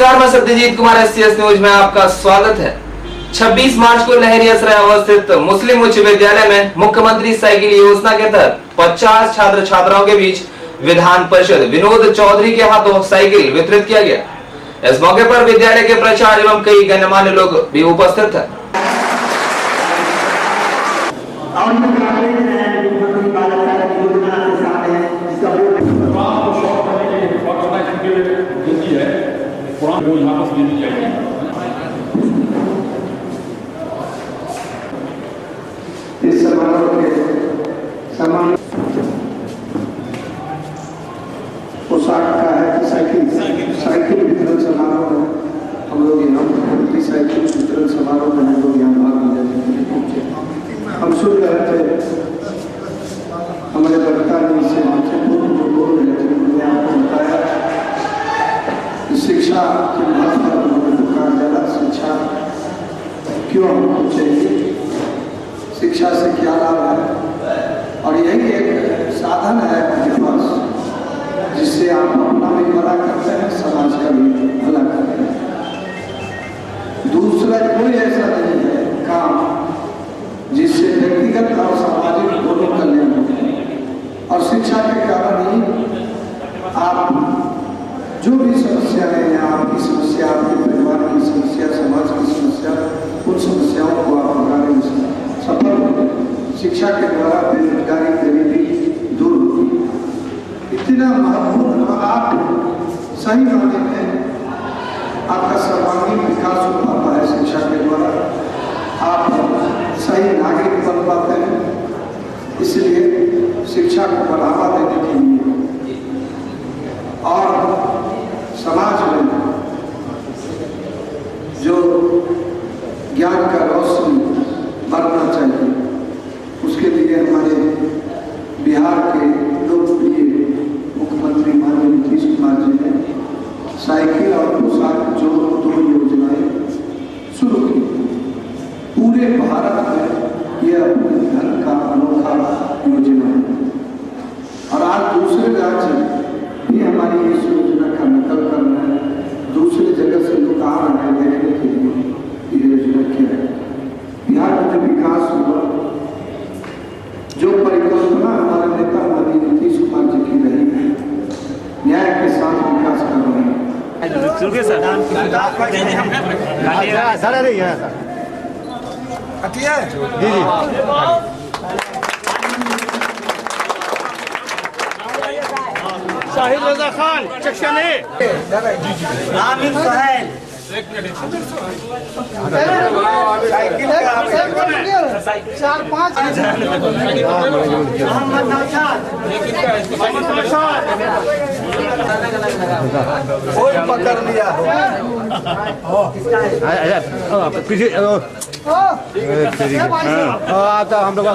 नमस्कार, मैं Satyajit Kumar SCS news में आपका स्वागत है। 26 मार्च को लहरी असराय अवस्थित मुस्लिम उच्च विद्यालय में मुख्यमंत्री साइकिल योजना के तहत 50 छात्र छात्राओं के बीच विधान परिषद विनोद चौधरी के हाथों साइकिल वितरित किया गया। इस मौके पर विद्यालय के प्राचार्य एवं कई गणमान्य लोग भी उपस्थित थे। वो यहाँ पर देनी चाहिए। इस समारोह के समान पोशाक का है कि साइकिल वितरण समारोह है। हम लोग यहाँ मुख्यमंत्री साइकिल वितरण समारोह में हम लोग यहाँ भाग लेते हैं। हम सुन रहे थे हमारे वक्ता ने इससे महत्वपूर्ण जो बोल रहे थे, उन्होंने आपको बताया शिक्षा के महत्व पर उन्होंने कहा ज़्यादा शिक्षा क्यों हमको चाहिए, शिक्षा से क्या लाभ है, और यही एक साधन है आपके पास जिससे आप अपना भी भला करते हैं, समाज का भी भला करते हैं। दूसरा कोई ऐसा नहीं है काम जिससे व्यक्तिगत और सामाजिक दोनों कल्याण हो, और शिक्षा के कारण ही आप जो भी समस्या है या आपकी समस्या, आपके परिवार की समस्या, समाज की समस्या, उन समस्याओं को आप हटाने में सफल होते। शिक्षा के द्वारा बेरोजगारी, गरीबी दूर होती। इतना महत्वपूर्ण आप सही मायने में आपका सर्वांगीण विकास हो पाता है। शिक्षा के द्वारा आप सही नागरिक बन पाते हैं। इसलिए शिक्षा को बढ़ावा देने के लिए और समाज में जो ज्ञान का रोशनी बढ़ना चाहिए, उसके लिए हमारे बिहार के लोकप्रिय मुख्यमंत्री माननीय नीतीश कुमार जी ने साइकिल और पोशाक जो 2 योजनाएं शुरू की। पूरे भारत में यह अपने धन का अनोखा योजना है, और आज दूसरे राज्य भी हमारी इस योजना का नकल कर रहे हैं। दूसरी जगह से लोग आ रहे हैं देखने के लिए ये योजना क्या है। बिहार में जो विकास हुआ, जो परिकल्पना हमारे नेता माननीय नीतीश कुमार जी की रही है, न्याय के साथ विकास कर रहे हैं। शाहिद रजा खान सेक्शन ए, आमिर सोहेल चार पाँच कोई पकड़ लिया तो हम लोग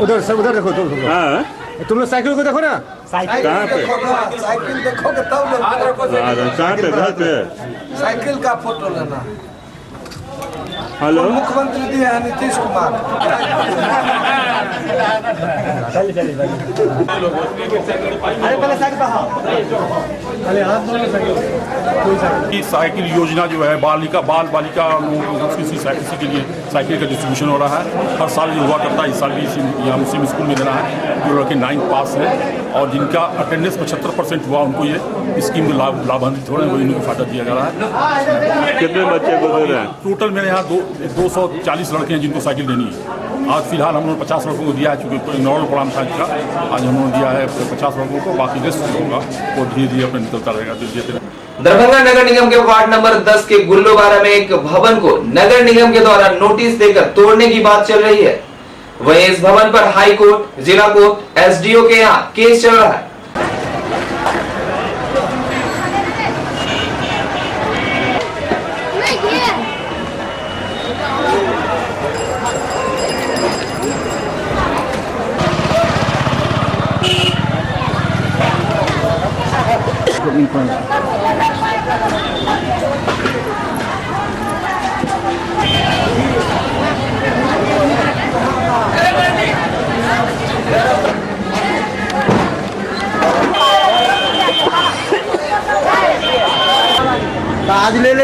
उधर से उधर देखो तुम लोग साइकिल को देखो ना, साइकिल देखोगे तब साइकिल का फोटो लेना। हेलो, मुख्यमंत्री जी हैं नीतीश कुमार। साइकिल योजना जो है बाल बालिका किसी के लिए साइकिल का डिस्ट्रीब्यूशन हो रहा है। हर साल ये हुआ करता है। इस साल भी यहाँ मुस्लिम स्कूल में देना है। जो लड़के 9th पास हैं और जिनका अटेंडेंस 75% हुआ, उनको ये स्कीम में लाभान्वित हो रहे हैं, वही उनको फायदा दिया जा रहा है। कितने बच्चे को दे रहे हैं? टोटल मेरे यहाँ 240 लड़के हैं जिनको साइकिल देनी है। आज फिलहाल हम लोगों ने 50 लड़कों को दिया है, चूँकि नॉर्मल प्रोग्राम था इसका। आज हम लोगों ने दिया है 50 लड़कों को, बाकी रेस्ट जो होगा वो धीरे धीरे अपने निकलता रहेगा। दरभंगा नगर निगम के वार्ड नंबर 10 के गुल्लूबारा में एक भवन को नगर निगम के द्वारा नोटिस देकर तोड़ने की बात चल रही है। वहीं इस भवन पर हाई कोर्ट, जिला कोर्ट, SDO के यहाँ केस चल रहा है।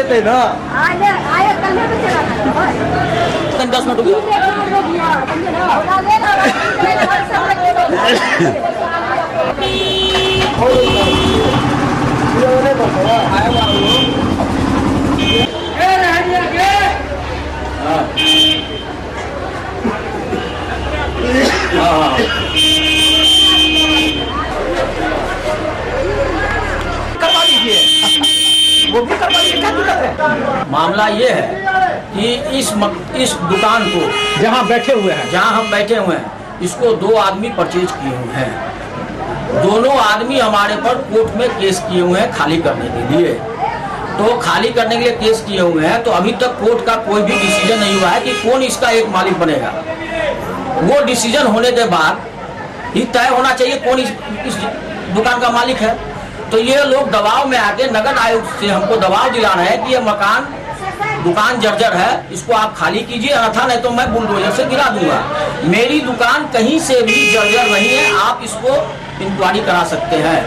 देते ना। आए कल में चला 10 मिनट हो गया। करवा दीजिए, वो भी करवा दीजिए, क्या दिक्कत है? मामला ये है कि इस दुकान को जहाँ बैठे हुए हैं, जहाँ हम बैठे हुए हैं, इसको 2 आदमी परचेज किए हुए हैं। दोनों आदमी हमारे पर कोर्ट में केस किए हुए हैं खाली करने के लिए। तो खाली करने के लिए केस किए हुए हैं, तो अभी तक कोर्ट का कोई भी डिसीजन नहीं हुआ है कि कौन इसका एक मालिक बनेगा। वो डिसीजन होने के बाद ही तय होना चाहिए कौन इस दुकान का मालिक है। तो ये लोग दबाव में आके नगर आयुक्त से हमको दबाव दिला रहे हैं कि ये दुकान जर्जर है, इसको आप खाली कीजिए, अन्यथा नहीं तो मैं बुलडोजर से गिरा दूंगा। मेरी दुकान कहीं से भी जर्जर नहीं है, आप इसको इंक्वायरी करा सकते हैं।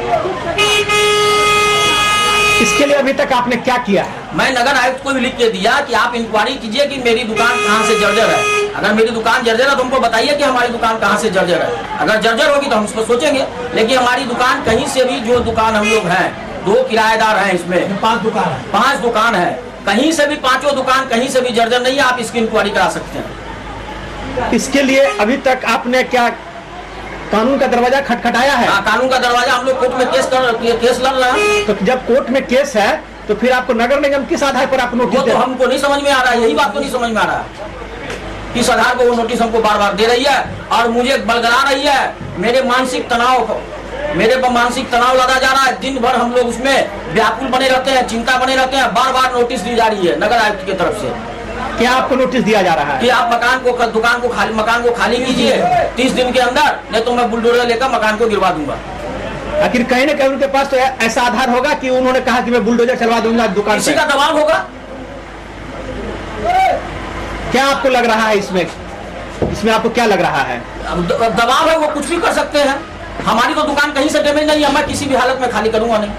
इसके लिए अभी तक आपने क्या किया है? मैं नगर आयुक्त को भी लिख के दिया कि आप इंक्वायरी कीजिए कि मेरी दुकान कहाँ से जर्जर है। अगर मेरी दुकान जर्जर है तो हमको बताइए कि हमारी दुकान कहाँ से जर्जर है। अगर जर्जर होगी तो हम इस पर सोचेंगे, लेकिन हमारी दुकान कहीं से भी, जो दुकान हम लोग हैं, 2 किराएदार हैं, इसमें 5 दुकान है, कहीं से भी 5 दुकान कहीं से भी जर्जर नहीं है। आप इसकी इंक्वायरी करा सकते हैं। इसके लिए अभी तक आपने क्या कानून का दरवाजा खटखटाया है? हाँ, कानून का दरवाजा, हम लोग कोर्ट में केस लड़ रहे हैं। तो जब कोर्ट में केस है तो फिर आपको नगर निगम किस आधार पर आपको नोटिस वो तो हमको नहीं समझ में आ रहा है, यही बात तो नहीं समझ में आ रहा है। किस आधार पर वो नोटिस हमको बार बार दे रही है और मुझे बलगरा रही है। मेरे मानसिक तनाव लगा जा रहा है। दिन भर हम लोग उसमें व्याकुल बने रहते हैं, चिंता बने रहते हैं। बार बार नोटिस दी जा रही है नगर आयुक्त की तरफ से। क्या आपको नोटिस दिया जा रहा है कि आप दुकान को खाली कीजिए 30 दिन के अंदर, नहीं तो मैं बुलडोजर लेकर मकान को गिरवा दूंगा। आखिर कहीं न कहीं उनके पास तो ऐसा आधार होगा कि उन्होंने कहा कि मैं बुलडोजर चलवा दूंगा दुकान किसी का दबाव होगा। क्या आपको लग रहा है इसमें आपको क्या लग रहा है? दबाव है, वो कुछ भी कर सकते हैं। हमारी तो दुकान कहीं से डैमेज नहीं है, मैं किसी भी हालत में खाली करूंगा नहीं।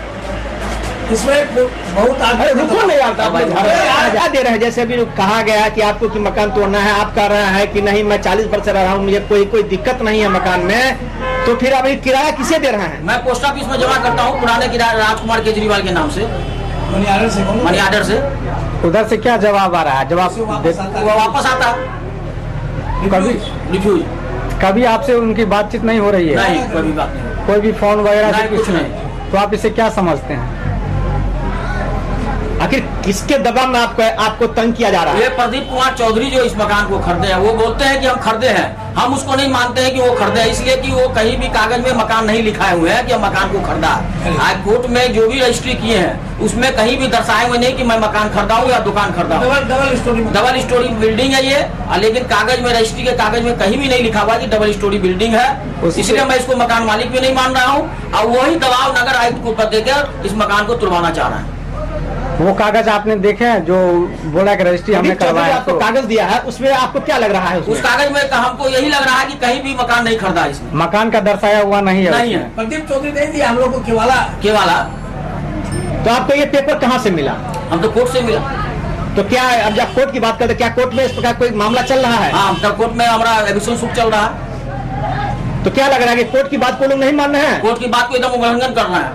इसमें बहुत रुको नहीं आता दे रहे हैं। जैसे अभी कहा गया कि आपको कि मकान तोड़ना है, आप कह रहे हैं कि नहीं मैं 40 वर्ष रह रहा हूँ, मुझे कोई दिक्कत नहीं है मकान में, तो फिर अभी किराया किसे दे रहे हैं? मैं पोस्ट ऑफिस में जमा करता हूँ पुराने किराया राजकुमार केजरीवाल के नाम से, मनी आर्डर से। उधर से क्या जवाब आ रहा है? जवाब वापस आता रिफ्यूज। कभी आपसे उनकी बातचीत नहीं हो रही है? नहीं, कभी बात नहीं। कोई भी फोन वगैरह से कुछ नहीं। तो आप इसे क्या समझते हैं? आखिर किसके दबाव में आपको तंग किया जा रहा है? ये प्रदीप कुमार चौधरी जो इस मकान को खरीदे हैं, वो बोलते हैं कि हम खरीदे हैं। हम उसको नहीं मानते हैं कि वो खरीदे, इसलिए कि वो कहीं भी कागज में मकान नहीं लिखाए हुए हैं कि हम मकान को खरीदा। आज कोर्ट में जो भी रजिस्ट्री किए हैं उसमें कहीं भी दर्शाए हुए नहीं कि मैं मकान खरीदा हूँ या दुकान खरीदा हूँ। डबल स्टोरी बिल्डिंग है ये, लेकिन कागज में, रजिस्ट्री के कागज में कहीं भी नहीं लिखा हुआ कि डबल स्टोरी बिल्डिंग है। इसलिए मैं इसको मकान मालिक भी नहीं मान रहा हूँ और वही दबाव नगर आयुक्त को ऊपर देकर इस मकान को तुड़वाना चाह रहा है। वो कागज आपने देखे हैं जो बोला कि रजिस्ट्री हमने करवाया, आपको कागज दिया है, उसमें आपको क्या लग रहा है? उस कागज में हमको यही लग रहा है कि कहीं भी मकान नहीं खरीदा इसमें। मकान का दर्शाया हुआ नहीं है? नहीं है। प्रदीप चौधरी नहीं दिया हम लोग को केवाला। तो आपको ये पेपर कहाँ से मिला? हम तो कोर्ट से मिला। तो क्या अब जब कोर्ट की बात करते, क्या कोर्ट में इस प्रकार कोई मामला चल रहा है? हाँ, तब कोर्ट में हमारा एविक्शन सूट चल रहा है। तो क्या लग रहा है कि कोर्ट की बात को लोग नहीं मान रहे हैं? कोर्ट की बात को एकदम उल्लंघन कर रहे हैं।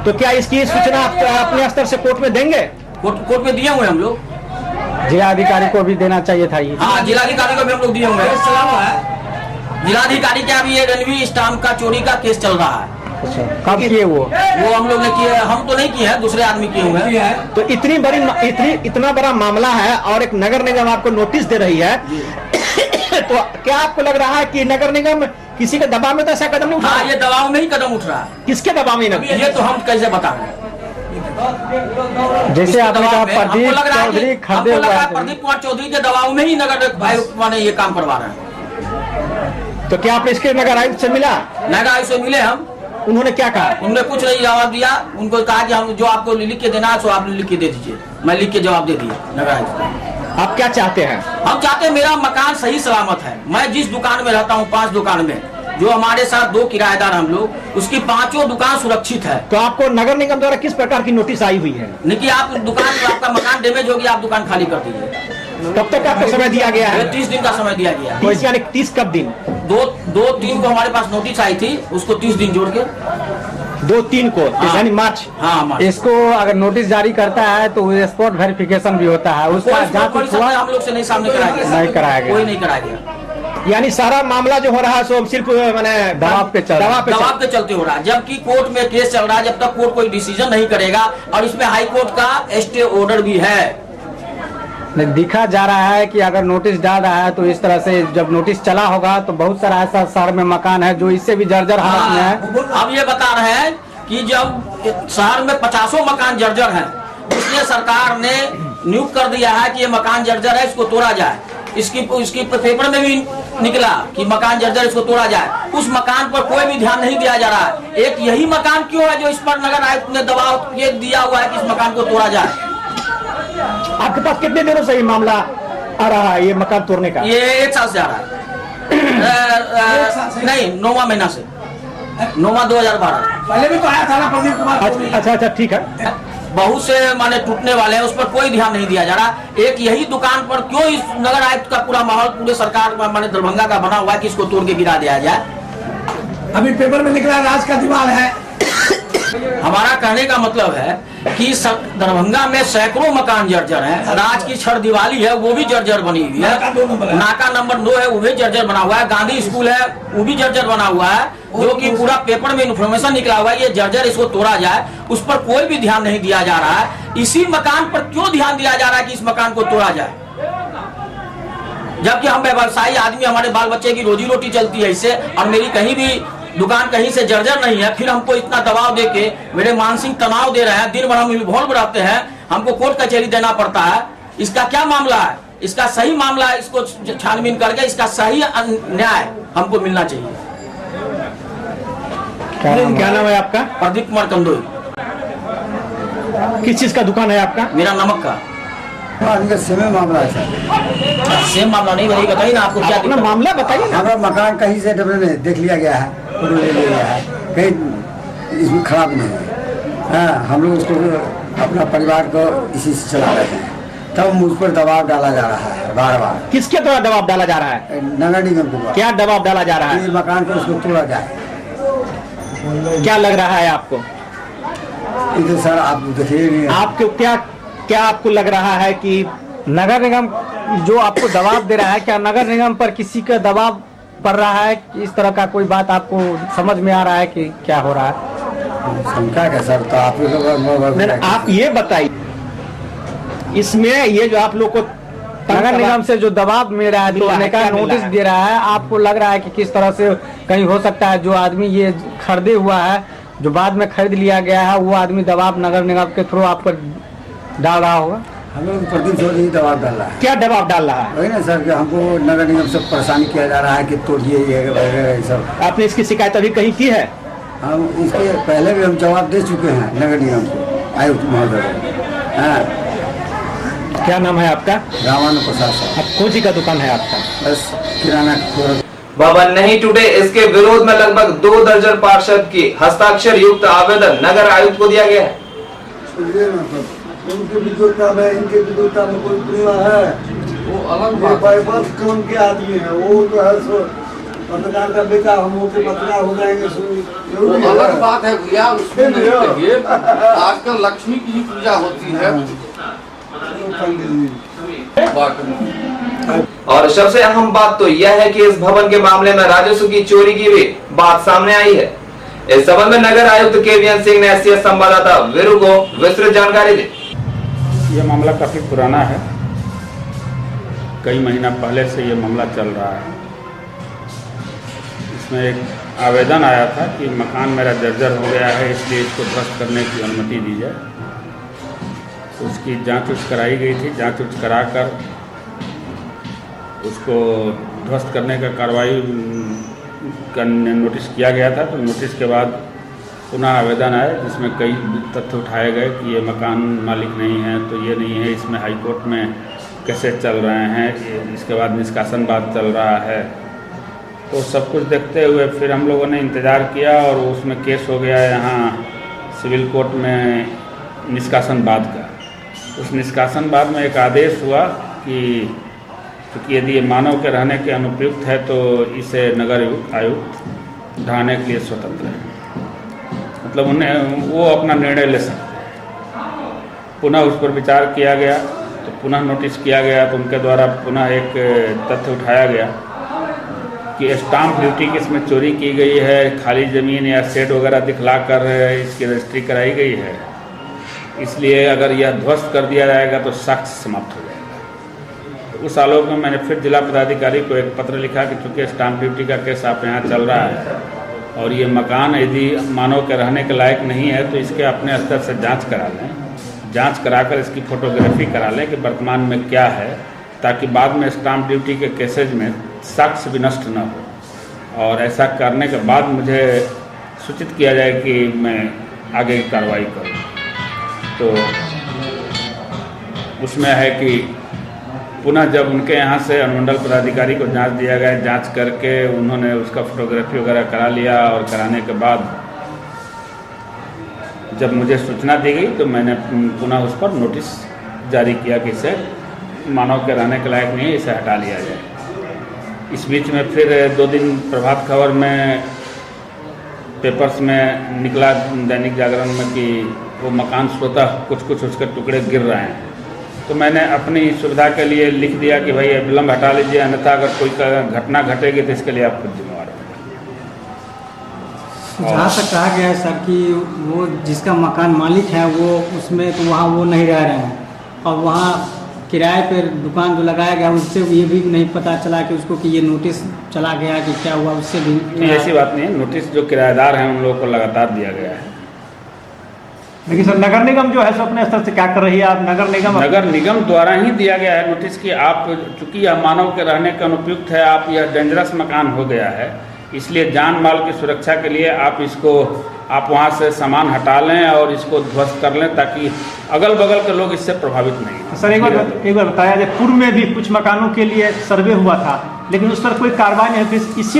तो क्या इसकी सूचना आप अपने स्तर से कोर्ट में देंगे? कोर्ट में दिए हुए हम लोग। जिलाधिकारी को भी देना चाहिए था ये। हाँ, जिलाधिकारी को भी हम लोग दिए हुए हैं। जिलाधिकारी के अभी ये रणवीर स्टाम्प का चोरी का केस चल रहा है। अच्छा, कब किए वो हम लोग ने किए, हम तो नहीं किए हैं, दूसरे आदमी किए हुए हैं। तो इतना बड़ा मामला है और एक नगर निगम आपको नोटिस दे रही है तो क्या आपको लग रहा है कि नगर निगम किसी के दबाव में तो ऐसा कदम नहीं उठा? हाँ, ये दबाव में ही कदम उठ रहा है। किसके दबाव में? ये तो हम कैसे बता रहे हैं? जैसे आपने कहा प्रदीप चौधरी खरीदे हुए हैं, प्रदीप कुमार चौधरी के दबाव में ही नगर आयुक्त ने ये काम करवा रहे हैं। तो क्या आप इसके नगर आयुक्त से मिला? नगर आयुक्त से मिले हम। उन्होंने क्या कहा? उन्होंने कुछ नहीं जवाब दिया। उनको कहा कि हम जो आपको लिख के देना है सो आप लिख के दे दीजिए। मैं लिख के जवाब दे दिया नगर आयुक्त। आप क्या चाहते हैं? हम चाहते हैं मेरा मकान सही सलामत है। मैं जिस दुकान में रहता हूँ 5 दुकान में, जो हमारे साथ 2 किराएदार हम लोग, उसकी 5 दुकान सुरक्षित है। तो आपको नगर निगम द्वारा किस प्रकार की नोटिस आई हुई है? नहीं कि आप दुकान, आपका मकान डैमेज होगी, आप दुकान खाली कर दीजिए। कब तक आपको समय दिया गया है? 30 दिन का समय दिया गया है। 30 यानी 30 कब दिन? 2-3 को हमारे पास नोटिस आई थी, उसको 30 दिन जोड़ के 2-3 को यानी मार्च। हाँ मार्च। इसको अगर नोटिस जारी करता है तो स्पॉट वेरिफिकेशन भी होता है, उसका जांच हुआ हम लोग से नहीं सामने कराया गया, नहीं कराया गया, कोई नहीं कराया गया। यानी सारा मामला जो हो रहा है सो सिर्फ मैंने दबाव पे चलते हो रहा है, जबकि कोर्ट में केस चल रहा है। जब तक कोर्ट कोई डिसीजन नहीं करेगा, और इसमें हाई कोर्ट का स्टे ऑर्डर भी है। दिखा जा रहा है कि अगर नोटिस डाल रहा है तो इस तरह से जब नोटिस चला होगा तो बहुत सारा ऐसा शहर में मकान है जो इससे भी जर्जर हालत में है। अब ये बता रहे हैं कि जब शहर में 50 मकान जर्जर हैं, इसलिए सरकार ने नियुक्त कर दिया है कि ये मकान जर्जर है, इसको तोड़ा जाए। इसकी पेपर में भी निकला कि मकान जर्जर, इसको तोड़ा जाए। उस मकान पर कोई भी ध्यान नहीं दिया जा रहा है। एक यही मकान क्यों है जो इस पर नगर आयुक्त ने दबाव ये दिया हुआ है कि इस मकान को तोड़ा जाए। आपके पास कितने दिनों से ये मामला आ रहा है, ये मकान तोड़ने का? ये 1 साल से आ रहा है। नहीं, 9वां महीना से, 9वां 2012। पहले भी तो आया था ना प्रदीप कुमार। अच्छा ठीक है। बहुत से माने टूटने वाले हैं, उस पर कोई ध्यान नहीं दिया जा रहा। एक यही दुकान पर क्यों इस नगर आयुक्त का पूरा माहौल पूरे सरकार माने दरभंगा का बना हुआ है कि इसको तोड़ के गिरा दिया जाए। अभी पेपर में निकला राज का दीवार है। हमारा कहने का मतलब है कि दरभंगा में सैकड़ों मकान जर्जर हैं। राज की छड़ दिवाली है, वो भी जर्जर बनी हुई है। नाका नंबर 2 है, वो भी जर्जर बना हुआ है। गांधी स्कूल है, वो भी जर्जर बना हुआ है, जो कि पूरा पेपर में इन्फॉर्मेशन निकला हुआ है ये जर्जर, इसको तोड़ा जाए। उस पर कोई भी ध्यान नहीं दिया जा रहा है। इसी मकान पर क्यों ध्यान दिया जा रहा है कि इस मकान को तोड़ा जाए, जबकि हम व्यवसायी आदमी, हमारे बाल बच्चे की रोजी रोटी चलती है इससे, और मेरी कहीं भी दुकान कहीं से जर्जर नहीं है। फिर हमको इतना दबाव देके मेरे मानसिक तनाव दे रहे हैं, दिन भर हम इन्वॉल्व रहते हैं, हमको कोर्ट कचहरी देना पड़ता है। इसका क्या मामला है? इसका सही मामला है, इसको छानबीन करके इसका सही न्याय हमको मिलना चाहिए। क्या नाम है आपका? प्रदीप कुमार कंदोई। किस चीज का दुकान है आपका? मेरा नमक का। सेम मामला है सर। सेम मामला नहीं, बताइए ना आपको क्या अपना मामला बताइए ना। हमारा मकान कहीं से डबल में देख लिया गया है, ले लिया गया है, कहीं इसमें खराब नहीं है। हाँ, हम लोग उसको अपना परिवार को इसी से चला रहे हैं, तब मुझ पर दबाव डाला जा रहा है बार बार। किसके द्वारा दबाव डाला जा रहा है? नगर निगम को। क्या दबाव डाला जा रहा है? इस मकान को उसको तोड़ा जाए। क्या लग रहा है आपको? इधर सर आप देखिए, आपको क्या आपको लग रहा है कि नगर निगम जो आपको दबाव दे रहा है, क्या नगर निगम पर किसी का दबाव पड़ रहा है? इस तरह का कोई बात आपको समझ में आ रहा है कि क्या हो रहा है? शंका का सर, तो आप लोग आप ये बताइए, इसमें ये जो आप लोग को नगर निगम से जो दबाव मिल रहा है, तोड़ने का नोटिस दे रहा है, आपको लग रहा है कि किस तरह से कहीं हो सकता है जो आदमी ये खरीदे हुआ है, जो बाद में खरीद लिया गया है, वो आदमी दबाव नगर निगम के थ्रू आप पर डाल रहा होगा? हम लोग प्रदीप चौधरी दबाव डाल रहा है। क्या दबाव डाल रहा है? वही ना सर, कि हमको नगर निगम से परेशान किया जा रहा है कि तोड़िए ये सब। आपने इसकी शिकायत अभी कहीं की है? हम इसके पहले भी हम जवाब दे चुके हैं नगर निगम को, आयुक्त महोदय। हाँ, क्या नाम है आपका? रामानु प्रसाद साहब। कौन सी का दुकान है आपका? बस किराना। भवन नहीं टूटे, इसके विरोध में लगभग 2 दर्जन पार्षद की हस्ताक्षर युक्त आवेदन नगर आयुक्त को दिया गया है। उनके विद्युता में, इनके विद्युता में कोई तुलना है? वो अलग बाईपास काम के आदमी है, वो जो है सो पत्रकार का बेटा, हम लोग पत्रकार हो जाएंगे, अलग बात है भैया। उसमें नहीं कहिए, आजकल लक्ष्मी की ही पूजा होती है। और सबसे अहम बात तो यह है कि इस भवन के मामले में राजस्व की चोरी की भी बात सामने आई है। इस संबंध में नगर आयुक्त केवीएन सिंह ने एसटीएस संवाददाता वीरू को विस्तृत जानकारी दी। यह मामला काफी पुराना है, कई महीना पहले से ये मामला चल रहा है। इसमें एक आवेदन आया था कि मकान मेरा जर्जर हो गया है, इसलिए इसको ध्वस्त करने की अनुमति दी जाए। उसकी जांच कराई गई थी, जांच कराकर उसको ध्वस्त करने का कार्रवाई का नोटिस किया गया था। तो नोटिस के बाद पुनः आवेदन आया जिसमें कई तथ्य उठाए गए कि ये मकान मालिक नहीं है, तो ये नहीं है, इसमें हाई कोर्ट में केसेस चल रहे हैं, इसके बाद निष्कासन बाद चल रहा है, तो सब कुछ देखते हुए फिर हम लोगों ने इंतज़ार किया और उसमें केस हो गया यहाँ सिविल कोर्ट में निष्कासन बाद का। उस निष्कासन बाद में एक आदेश हुआ कि क्योंकि यदि ये मानव के रहने के अनुपयुक्त है तो इसे नगर आयुक्त ढाने के लिए स्वतंत्र है, मतलब उन्हें वो अपना निर्णय ले सकते हैं। पुनः उस पर विचार किया गया तो पुनः नोटिस किया गया तो उनके द्वारा पुनः एक तथ्य उठाया गया कि स्टाम्प ड्यूटी की इसमें चोरी की गई है, खाली ज़मीन या शेड वगैरह दिखला कर इसकी रजिस्ट्री कराई गई है, इसलिए अगर यह ध्वस्त कर दिया जाएगा तो साक्ष्य समाप्त हो जाएगा। तो उस आलोक में मैंने फिर जिला पदाधिकारी को एक पत्र लिखा कि चूँकि स्टाम्प ड्यूटी का केस आप यहाँ चल रहा है और ये मकान यदि मानव के रहने के लायक नहीं है तो इसके अपने स्तर से जाँच करा लें, जाँच कराकर इसकी फ़ोटोग्राफी करा लें कि वर्तमान में क्या है, ताकि बाद में स्टाम्प ड्यूटी के केसेज में साक्ष्य भी नष्ट न हो। और ऐसा करने के बाद मुझे सूचित किया जाए कि मैं आगे की कार्रवाई करूँ। तो उसमें है कि पुनः जब उनके यहाँ से अनुमंडल पदाधिकारी को जांच दिया गया, जांच करके उन्होंने उसका फोटोग्राफी वगैरह करा लिया और कराने के बाद जब मुझे सूचना दी गई तो मैंने पुनः उस पर नोटिस जारी किया कि इसे मानव के रहने के लायक नहीं है, इसे हटा लिया जाए। इस बीच में फिर 2 दिन प्रभात खबर में पेपर्स में निकला, दैनिक जागरण में, कि वो मकान स्वतः कुछ कुछ उसके टुकड़े गिर रहे हैं। तो मैंने अपनी सुविधा के लिए लिख दिया कि भाई विलम्ब हटा लीजिए, अन्यथा अगर कोई घटना घटेगी तो इसके लिए आप खुद जिम्मेवार हैं। जहाँ तक कहा गया है सर कि वो जिसका मकान मालिक है वो उसमें तो वहाँ वो नहीं रह रहे हैं, और वहाँ किराए पर दुकान जो लगाया गया उससे ये भी नहीं पता चला कि उसको कि ये नोटिस चला गया कि क्या हुआ, उससे भी नहीं, ऐसी बात नहीं है। नोटिस जो किराएदार हैं उन लोगों को लगातार दिया गया है। लेकिन सर नगर निगम जो है सो अपने स्तर से क्या कर रही है? आप नगर निगम द्वारा ही दिया गया है नोटिस कि आप चूंकि यह मानव के रहने के अनुपयुक्त है, आप यह डेंजरस मकान हो गया है, इसलिए जान माल की सुरक्षा के लिए आप वहाँ से सामान हटा लें और इसको ध्वस्त कर लें ताकि अगल बगल के लोग इससे प्रभावित नहीं हों। सर एक बार बताया जाए, पूर्व में भी कुछ मकानों के लिए सर्वे हुआ था लेकिन उस पर कोई कार्रवाई नहीं हुई, इसी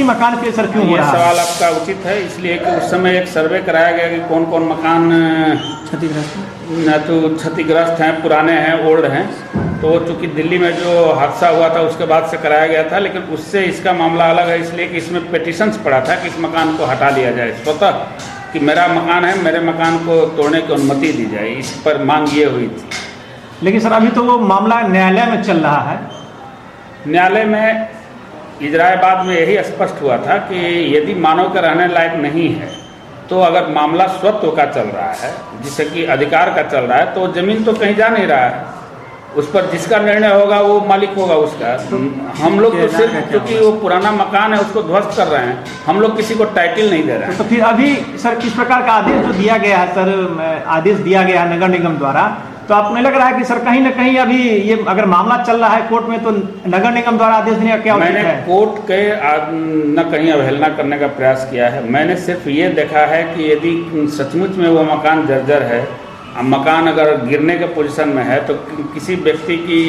मकान के सर क्यों हो रहा है? सवाल आपका उचित है, इसलिए कि उस समय एक सर्वे कराया गया कि कौन कौन मकान क्षतिग्रस्त हैं, पुराने हैं, ओल्ड हैं। तो चूँकि दिल्ली में जो हादसा हुआ था उसके बाद से कराया गया था, लेकिन उससे इसका मामला अलग है, इसलिए कि इसमें पिटीशंस पड़ा था कि इस मकान को हटा लिया जाए स्वतः, कि मेरा मकान है, मेरे मकान को तोड़ने की अनुमति दी जाए, इस पर मांग ये हुई थी। लेकिन सर अभी तो वो मामला न्यायालय में चल रहा है। न्यायालय में इजराबाद में यही स्पष्ट हुआ था कि यदि मानव का रहने लायक नहीं है तो अगर मामला स्वत्व का चल रहा है, जिससे कि अधिकार का चल रहा है, तो जमीन तो कहीं जा नहीं रहा है, उस पर जिसका निर्णय होगा वो मालिक होगा उसका। हम लोग तो सिर्फ क्योंकि वो पुराना मकान है उसको ध्वस्त कर रहे हैं, हम लोग किसी को टाइटल नहीं दे रहे हैं। तो फिर अभी सर किस प्रकार का आदेश जो दिया गया है, सर आदेश दिया गया है नगर निगम द्वारा, तो आपको नहीं लग रहा है कि सर कहीं ना कहीं अभी ये अगर मामला चल रहा है कोर्ट में तो नगर निगम द्वारा आदेश देने का क्या उचित है? मैंने कोर्ट के न कहीं अवहेलना करने का प्रयास किया है। मैंने सिर्फ ये देखा है कि यदि सचमुच में वो मकान जर्जर है, मकान अगर गिरने के पोजीशन में है, तो किसी व्यक्ति की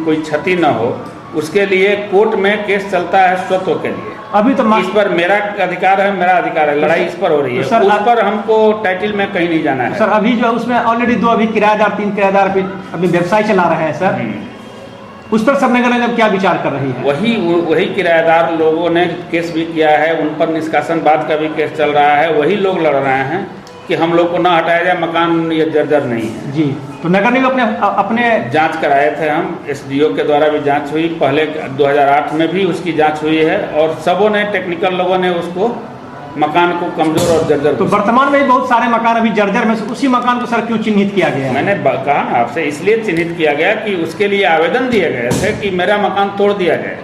कोई क्षति न हो, उसके लिए कोर्ट में केस चलता है स्वत्व के लिए। अभी तो इस पर मेरा अधिकार है, मेरा अधिकार है, लड़ाई इस पर हो रही है, सर, उस पर हमको टाइटल में कहीं नहीं जाना है। सर अभी जो है उसमें ऑलरेडी 2 अभी किराएदार 3 किराएदार अभी व्यवसाय चला रहे हैं सर, उस पर सब नगर निगम क्या विचार कर रही है? वही किराएदार लोगों ने केस भी किया है, उन पर निष्कासन बाद का भी केस चल रहा है, वही लोग लड़ रहे हैं कि हम लोग को ना हटाया जाए, मकान ये जर्जर नहीं है। जी, तो नगर निगम अपने जांच कराए थे हम, एसडीओ के द्वारा भी जांच हुई, पहले 2008 में भी उसकी जांच हुई है, और सबों ने, टेक्निकल लोगों ने उसको मकान को कमजोर और जर्जर। तो वर्तमान में बहुत सारे मकान अभी जर्जर में, उसी मकान को सर क्यों चिन्हित किया गया? मैंने कहा ना आपसे, इसलिए चिन्हित किया गया कि उसके लिए आवेदन दिए गए थे कि मेरा मकान तोड़ दिया जाए।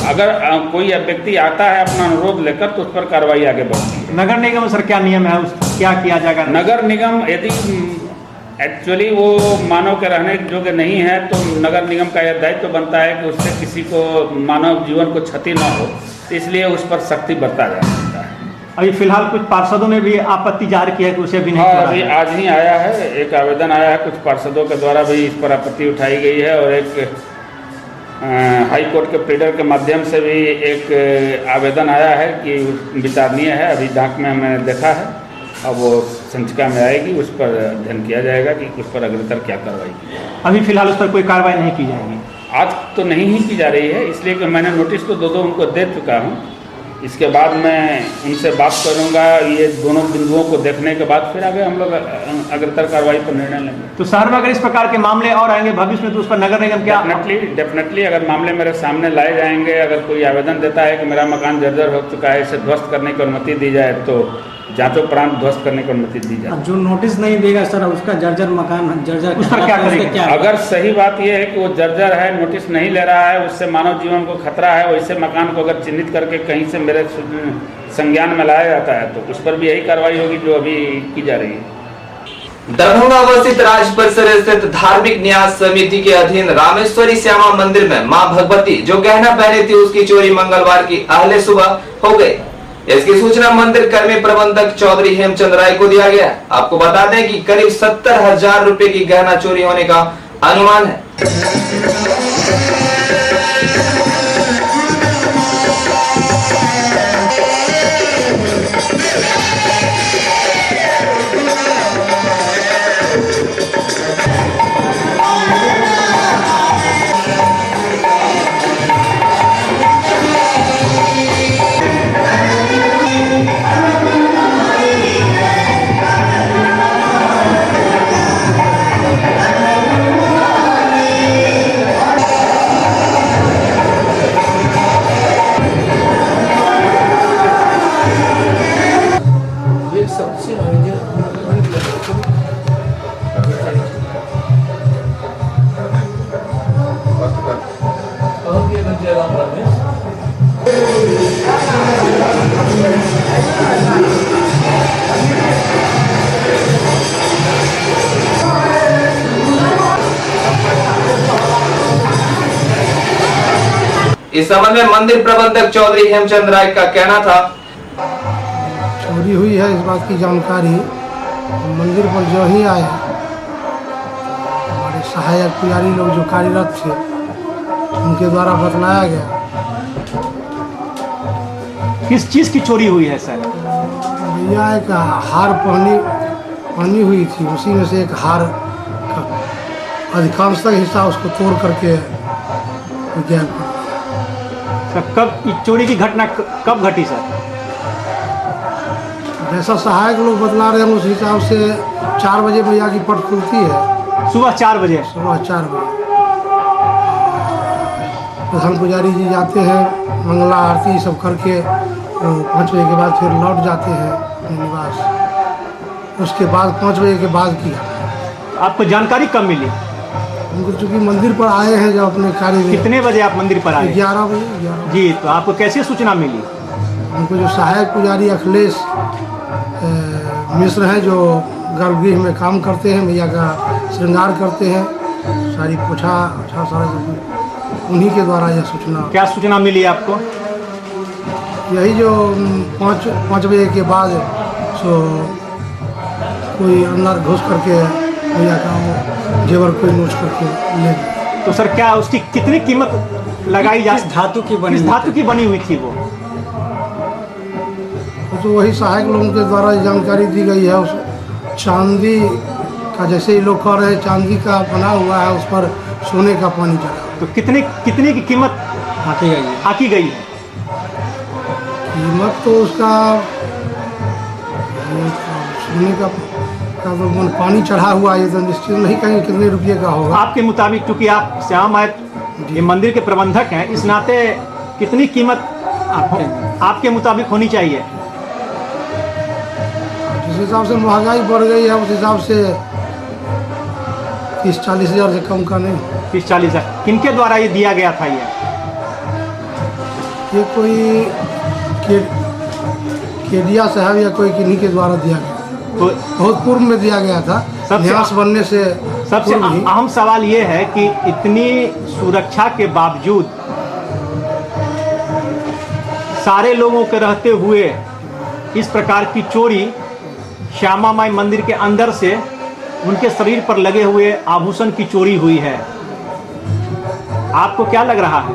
अगर कोई व्यक्ति आता है अपना अनुरोध लेकर तो उस पर कार्रवाई आगे बढ़ती है। नगर निगम सर क्या नियम है, क्या किया जाएगा? नगर निगम यदि एक्चुअली वो मानव के रहने योग्य नहीं है तो नगर निगम का यह दायित्व बनता है कि उससे किसी को मानव जीवन को क्षति न हो, इसलिए उस पर सख्ती बरता जा सकता है। अभी फिलहाल कुछ पार्षदों ने भी आपत्ति जाहिर की है कि उसे भी नहीं हाँ, अभी आज ही आया है, एक आवेदन आया है, कुछ पार्षदों के द्वारा भी इस पर आपत्ति उठाई गई है, और एक हाई कोर्ट के प्लीडर के माध्यम से भी एक आवेदन आया है कि विचारणीय है, अभी डाक में हमने देखा है। अब वो संचिका में आएगी, उस पर अध्ययन किया जाएगा कि उस पर अग्रतर क्या कार्रवाई की जाए। अभी फिलहाल उस पर कोई कार्रवाई नहीं की जाएगी? आज तो नहीं ही की जा रही है, इसलिए कि मैंने नोटिस तो दो उनको दे चुका हूँ। इसके बाद मैं उनसे बात करूंगा, ये दोनों बिंदुओं को देखने के बाद फिर आगे हम लोग अग्रतर कार्रवाई पर निर्णय लेंगे। तो शहर में अगर इस प्रकार के मामले और आएंगे भविष्य में तो उस पर नगर निगम क्या? डेफिनेटली अगर मामले मेरे सामने लाए जाएंगे, अगर कोई आवेदन देता है कि मेरा मकान जर्जर हो चुका है, इसे ध्वस्त करने की अनुमति दी जाए तो जांचोपरांत ध्वस्त करने की अनुमति दी जाए। जो नोटिस नहीं देगा सर, उसका जर्जर मकान जर्जर उस पर क्या करेंगे? अगर सही बात यह है कि वो जर्जर है, नोटिस नहीं ले रहा है, उससे मानव जीवन को खतरा है, वैसे मकान को अगर चिन्हित करके कहीं से मेरे संज्ञान में लाया जाता है तो उस पर भी यही कार्रवाई होगी जो अभी की जा रही है। दरभंगा अवस्थित राज परिसर स्थित धार्मिक न्यास समिति के अधीन रामेश्वरी श्यामा मंदिर में मां भगवती जो गहना पहने थी उसकी चोरी मंगलवार की अहले सुबह हो गई। इसकी सूचना मंदिर कर्मी प्रबंधक चौधरी हेमचंद राय को दिया गया। आपको बता दें कि करीब 70,000 रुपए की गहना चोरी होने का अनुमान है। इस संबंध में मंदिर प्रबंधक चौधरी हेमचंद राय का कहना था, चोरी हुई है इस बात की जानकारी मंदिर पर जो ही आए हमारे सहायक पुजारी लोग जो कार्यरत थे उनके द्वारा बतलाया गया। किस चीज की चोरी हुई है सर? भैया एक हार पहनी हुई थी, उसी में से एक हार का अधिकांशतः हिस्सा उसको तोड़ करके गया। कब चोरी की घटना कब घटी सर? जैसा सहायक लोग बतला रहे हैं उस हिसाब से 4 बजे भैया की पट खुलती है। सुबह 4 बजे? सुबह 4 बजे प्रधान पुजारी जी जाते हैं, मंगला आरती सब करके 5 बजे के बाद फिर लौट जाते हैं अपने निवास। उसके बाद 5 बजे के बाद की आपको जानकारी कब मिली? उनको चूँकि मंदिर पर आए हैं जब अपने कार्य में। कितने बजे आप मंदिर पर आए? 11 बजे। जी, तो आपको कैसे सूचना मिली? उनको जो सहायक पुजारी अखिलेश मिश्र हैं जो गर्भगृह में काम करते हैं, मैया का श्रृंगार करते हैं, सारी पोछा सारा उन्हीं के द्वारा यह सूचना। क्या सूचना मिली आपको? यही जो 5 बजे के बाद सो कोई अंदर घुस करके भैया का जेवर कोई नोच करके ले। तो सर क्या उसकी कितनी कीमत लगाई जा? धातु की बनी हुई थी वो? तो वही सहायक लोगों के द्वारा जानकारी दी गई है। उस चांदी का, जैसे ही लोग कह रहे हैं चांदी का बना हुआ है, उस पर सोने का पानी चढ़ा। तो कितने की कीमत आकी गई है? कीमत तो उसका सोने का तो पानी चढ़ा हुआ है, तो निश्चित नहीं कहेंगे कितने रुपये का होगा। आपके मुताबिक, चूंकि आप श्याम आयत ये मंदिर के प्रबंधक हैं, इस नाते कितनी कीमत आपके मुताबिक होनी चाहिए? जिस हिसाब से महंगाई बढ़ गई है उस हिसाब से 30-40 हज़ार से कम का नहीं। 30-40 हज़ार। किनके द्वारा ये दिया गया था? ये कोई केडिया साहब या कोई किन्हीं के द्वारा दिया गया। तो बहुत पूर्व में दिया गया था। न्यास बनने से सबसे अहम सवाल ये है कि इतनी सुरक्षा के बावजूद सारे लोगों के रहते हुए इस प्रकार की चोरी श्यामा माई मंदिर के अंदर से उनके शरीर पर लगे हुए आभूषण की चोरी हुई है। आपको क्या लग रहा है?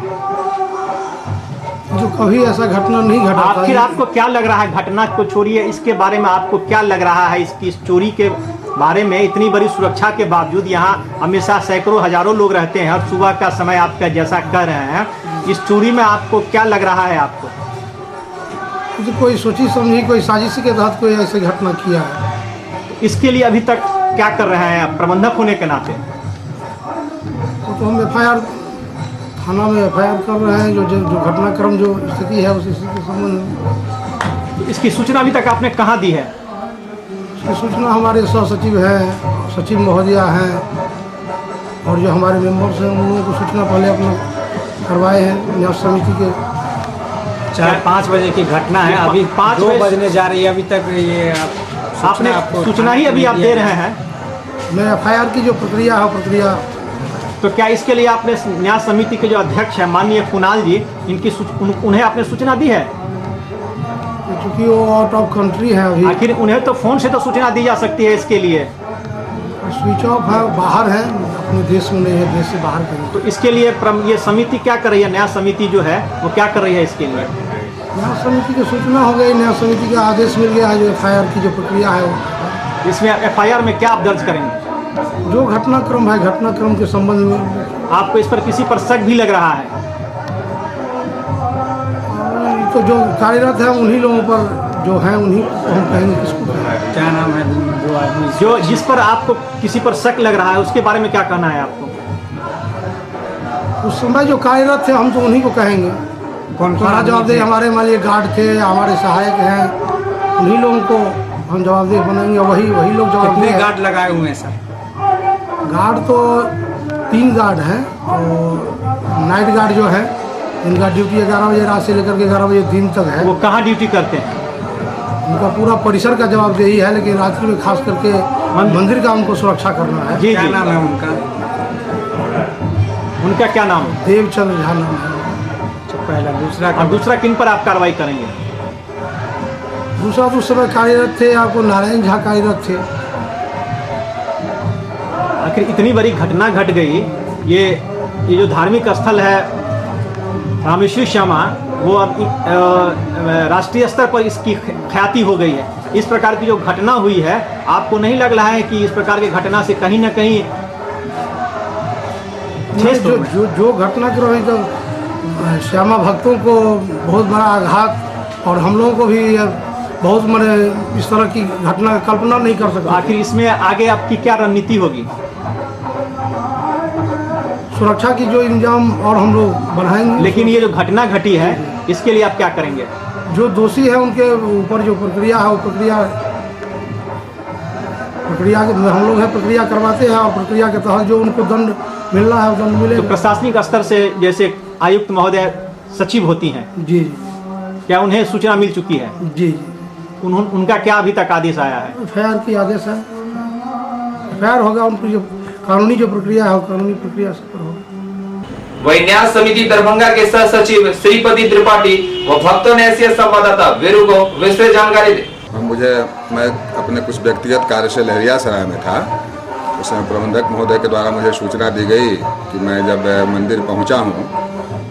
जो कभी ऐसा घटना नहीं घटा था। आखिर आपको क्या लग रहा है? घटना को छोड़िए, इसके बारे में आपको क्या लग रहा है? इस चोरी के बारे में इतनी बड़ी सुरक्षा के बावजूद यहाँ हमेशा सैकड़ों हजारों लोग रहते हैं, हर सुबह का समय आपका जैसा कह रहे हैं, इस चोरी में आपको क्या लग रहा है? आपको कोई सोची समझी कोई साजिश के तहत कोई ऐसी घटना किया है। इसके लिए अभी तक क्या कर रहे हैं प्रबंधक होने के नाते? तो हम FIR थाना में FIR कर रहे हैं। जो घटनाक्रम जो स्थिति है उस स्थिति के संबंध में। इसकी सूचना अभी तक आपने कहाँ दी है? इसकी सूचना हमारे सह सचिव हैं, सचिव महोदया हैं, और जो हमारे मेंबर्स हैं उन लोगों को सूचना पहले अपना करवाए हैं न्यास समिति के। 4-5 बजे की घटना है, अभी 2 बजने जा रही है, अभी तक ये आपने सूचना ही अभी आप दे रहे हैं? मैं FIR की जो प्रक्रिया है प्रक्रिया। तो क्या इसके लिए आपने न्यास समिति के जो अध्यक्ष हैं माननीय कुणाल जी, इनकी उन्हें आपने सूचना दी है? क्योंकि वो आउट ऑफ कंट्री है अभी। आखिर उन्हें तो फोन से तो सूचना दी जा सकती है इसके लिए। स्विच ऑफ है, बाहर है, अपने देश में नहीं है, देश से बाहर करें। तो इसके लिए ये समिति क्या कर रही है? न्यास समिति जो है वो क्या कर रही है इसके लिए? न्यास समिति की सूचना हो गई, न्यास समिति का आदेश मिल गया है। जो FIR की जो प्रक्रिया है इसमें FIR में क्या आप दर्ज करेंगे? जो घटनाक्रम है घटनाक्रम के संबंध में। आपको इस पर किसी पर शक भी लग रहा है? तो जो कार्यरत है उन्हीं लोगों पर जो है उन्हीं को हम कहेंगे। किसको क्या नाम है जो आदमी जो जिस पर आपको किसी पर शक लग रहा है उसके बारे में क्या कहना है आपको? उस समय जो कार्यरत थे हम तो उन्हीं को कहेंगे। कौन सारा जवाबदेही हमारे मान लीजिए गार्ड थे, हमारे सहायक हैं, उन्हीं लोगों को हम जवाबदेह बनाएंगे। वही लोग जवाबदेह। कितने गार्ड लगाए हुए हैं सर? गार्ड तो 3 गार्ड हैं। तो नाइट गार्ड जो है इनका ड्यूटी 11 बजे रात से लेकर के 11 बजे दिन तक है। वो कहाँ ड्यूटी करते हैं? उनका पूरा परिसर का जवाबदेही है, लेकिन रात्रि में खास करके मंदिर का उनको सुरक्षा करना है। जी क्या जी। नाम है उनका? उनका क्या नाम है? देवचंद्र झा नाम है। पहला। दूसरा किन पर आप कार्रवाई करेंगे? दूसरा तो उस समय कार्यरत थे, आपको नारायण झा कार्यरत थे। आखिर इतनी बड़ी घटना घट गई, ये जो धार्मिक स्थल है रामेश्वरी श्यामा, वो अब राष्ट्रीय स्तर पर इसकी ख्याति हो गई है। इस प्रकार की जो घटना हुई है, आपको नहीं लग रहा है कि इस प्रकार की घटना से कहीं ना कहीं जो घटनाक्रम है तो श्यामा भक्तों को बहुत बड़ा आघात, और हम लोगों को भी बहुत बड़े इस तरह की घटना का कल्पना नहीं कर सकते। आखिर इसमें आगे आपकी क्या रणनीति होगी? सुरक्षा की जो इंतजाम और हम लोग बढ़ाएंगे। लेकिन ये जो घटना घटी है इसके लिए आप क्या करेंगे? जो दोषी है उनके ऊपर जो प्रक्रिया है वो प्रक्रिया हम लोग है प्रक्रिया करवाते हैं, और प्रक्रिया के तहत जो उनको दंड मिलना है वो दंड मिलेगा। तो प्रशासनिक स्तर से जैसे आयुक्त महोदय सचिव होती हैं, जी क्या उन्हें सूचना मिल चुकी है? जी। उनका क्या अभी तक आदेश आया है? FIR की आदेश है। FIR होगा, उनकी जो कानूनी जो प्रक्रिया है कानूनी प्रक्रिया से पर होगा। वही न्यास समिति दरभंगा के सह सचिव श्रीपति त्रिपाठी व भक्तों ने ऐसी संवाददाता वीरू को विस्तृत जानकारी दी। मैं अपने कुछ व्यक्तिगत कार्य से लहरियासराय में था। उस समय प्रबंधक महोदय के द्वारा मुझे सूचना दी गई कि मैं जब मंदिर पहुंचा हूं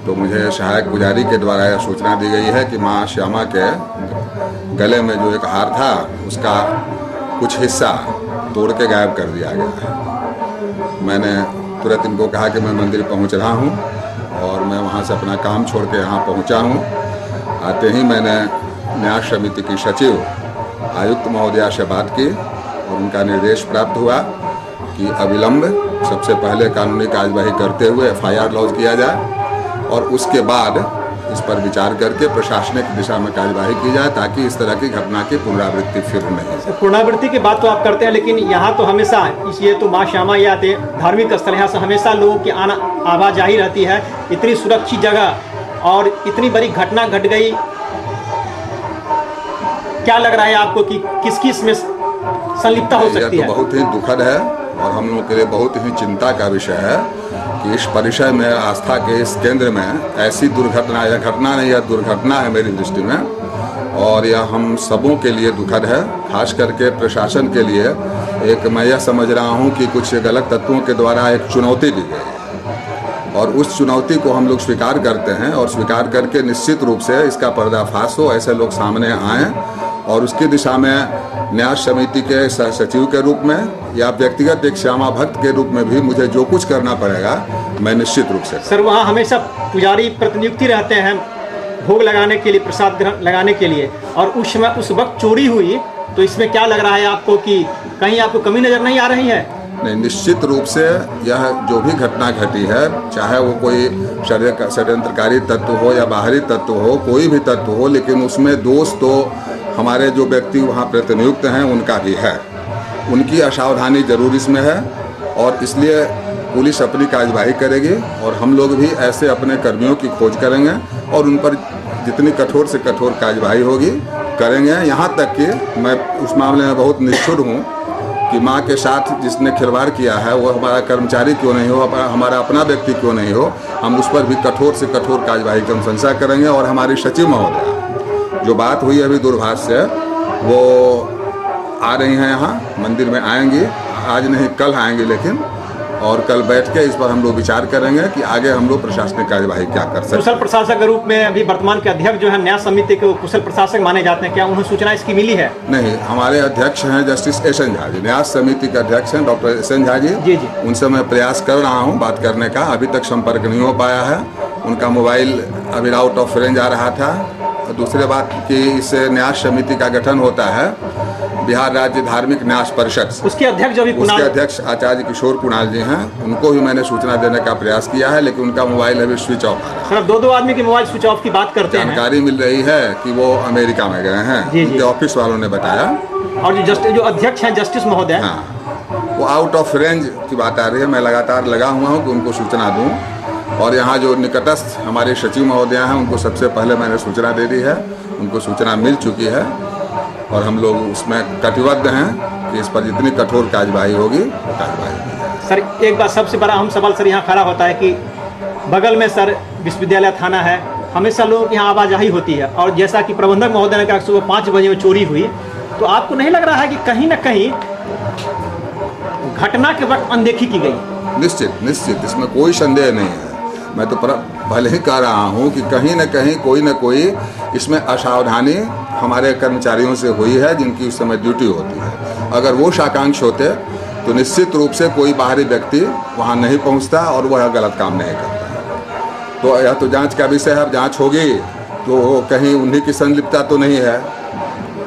तो मुझे सहायक पुजारी के द्वारा यह सूचना दी गई है कि मां श्यामा के गले में जो एक हार था उसका कुछ हिस्सा तोड़ के गायब कर दिया गया है। मैंने तुरंत इनको कहा कि मैं मंदिर पहुंच रहा हूं, और मैं वहां से अपना काम छोड़ के यहाँ पहुंचा हूं। आते ही मैंने न्यास समिति की सचिव आयुक्त महोदया से बात की, और उनका निर्देश प्राप्त हुआ कि अविलंब सबसे पहले कानूनी कार्यवाही करते हुए FIR लॉन्च किया जाए, और उसके बाद इस पर विचार करके प्रशासनिक दिशा में कार्यवाही की जाए, ताकि इस तरह की घटना की पुनरावृत्ति फिर नहीं हो। पुनरावृत्ति की बात तो आप करते हैं, लेकिन यहाँ तो हमेशा ये तो माँ श्यामा या धार्मिक स्थल, यहाँ से हमेशा लोगों की आवाजाही रहती है। इतनी सुरक्षित जगह और इतनी बड़ी घटना घट गई, क्या लग रहा है आपको कि किसकी इसमें संलिप्तता हो सकती है? तो बहुत ही दुखद है, और हम लोगों के लिए बहुत ही चिंता का विषय है कि इस परिसर में, आस्था के इस केंद्र में ऐसी दुर्घटना, यह घटना नहीं, यह दुर्घटना है मेरी दृष्टि में, और यह हम सबों के लिए दुखद है। खास करके प्रशासन के लिए मैं यह समझ रहा हूं कि कुछ गलत तत्वों के द्वारा एक चुनौती दी गई, और उस चुनौती को हम लोग स्वीकार करते हैं और स्वीकार करके निश्चित रूप से इसका पर्दाफाश हो, ऐसे लोग सामने आएँ और उसकी दिशा में न्यास समिति के सह सचिव के रूप में या व्यक्तिगत एक श्यामा भक्त के रूप में भी मुझे जो कुछ करना पड़ेगा मैं निश्चित रूप से। सर वहाँ हमेशा पुजारी प्रतिनियुक्ति रहते हैं भोग लगाने के लिए, प्रसाद ग्रहण लगाने के लिए, और उस समय उस वक्त चोरी हुई, तो इसमें क्या लग रहा है आपको कि कहीं आपको कमी नज़र नहीं आ रही है? नहीं, निश्चित रूप से यह जो भी घटना घटी है, चाहे वो कोई षड्यंत्रकारी तत्व हो या बाहरी तत्व हो, कोई भी तत्व हो, लेकिन उसमें दोष तो हमारे जो व्यक्ति वहाँ प्रतिनियुक्त हैं उनका भी है। उनकी असावधानी जरूर इसमें है और इसलिए पुलिस अपनी कार्यवाही करेगी और हम लोग भी ऐसे अपने कर्मियों की खोज करेंगे और उन पर जितनी कठोर से कठोर कार्यवाही होगी करेंगे। यहाँ तक कि मैं उस मामले में बहुत निष्ठुर हूँ कि माँ के साथ जिसने खिलवाड़ किया है वो हमारा कर्मचारी क्यों नहीं हो, हमारा अपना व्यक्ति क्यों नहीं हो, हम उस पर भी कठोर से कठोर कार्यवाही की अनुशंसा करेंगे। और हमारी सचिव महोदया जो बात हुई अभी दूरभाष से, वो आ रही हैं यहाँ मंदिर में, आएंगी, आज नहीं कल आएंगी, लेकिन और कल बैठ के इस पर हम लोग विचार करेंगे कि आगे हम लोग प्रशासनिक कार्यवाही क्या कर सकते हैं। कुशल प्रशासक के रूप में अभी वर्तमान के अध्यक्ष जो है न्यास समिति के कुशल प्रशासक माने जाते हैं, क्या उन्हें सूचना इसकी मिली है? नहीं, हमारे अध्यक्ष हैं जस्टिस एस.एन. झा जी, न्यास समिति के अध्यक्ष हैं डॉक्टर एस.एन. झा जी। जी। उनसे मैं प्रयास कर रहा हूँ बात करने का, अभी तक संपर्क नहीं हो पाया है। उनका मोबाइल अभी आउट ऑफ रेंज आ रहा था। दूसरी बात कि इस न्यास समिति का गठन होता है बिहार राज्य धार्मिक न्यास परिषद, उसके अध्यक्ष जो भी उसके अध्यक्ष आचार्य किशोर कुणाल जी हैं, उनको भी मैंने सूचना देने का प्रयास किया है, लेकिन उनका मोबाइल अभी स्विच ऑफ आ रहा है। सर दो आदमी के मोबाइल स्विच ऑफ की बात करते हैं। जानकारी मिल रही है कि वो अमेरिका में गए हैं, उनके ऑफिस वालों ने बताया। और जो अध्यक्ष हैं जस्टिस महोदय, हाँ, वो आउट ऑफ रेंज की बात आ रही है। मैं लगातार लगा हुआ हूँ कि उनको सूचना दूँ और यहाँ जो निकटस्थ हमारे सचिव महोदय हैं उनको सबसे पहले मैंने सूचना दे दी है, उनको सूचना मिल चुकी है और हम लोग उसमें कटिबद्ध हैं कि इस पर जितनी कठोर कार्यवाही होगी कार्यवाही होगी। सर एक बात सबसे बड़ा अहम सवाल सर यहाँ खड़ा होता है कि बगल में सर विश्वविद्यालय थाना है, हमेशा लोगों की यहाँ आवाजाही होती है, और जैसा कि प्रबंधक महोदय ने कहा सुबह 5 बजे में चोरी हुई, तो आपको नहीं लग रहा है कि कहीं ना कहीं घटना के वक्त अनदेखी की गई? निश्चित इसमें कोई संदेह नहीं है। मैं तो भले ही कह रहा हूँ कि कहीं न कहीं कोई न कोई इसमें असावधानी हमारे कर्मचारियों से हुई है जिनकी उस समय ड्यूटी होती है। अगर वो साकांक्ष होते तो निश्चित रूप से कोई बाहरी व्यक्ति वहाँ नहीं पहुँचता और वह गलत काम नहीं करता। तो यह तो जांच का विषय है, जांच होगी तो कहीं उन्हीं की संलिप्तता तो नहीं है,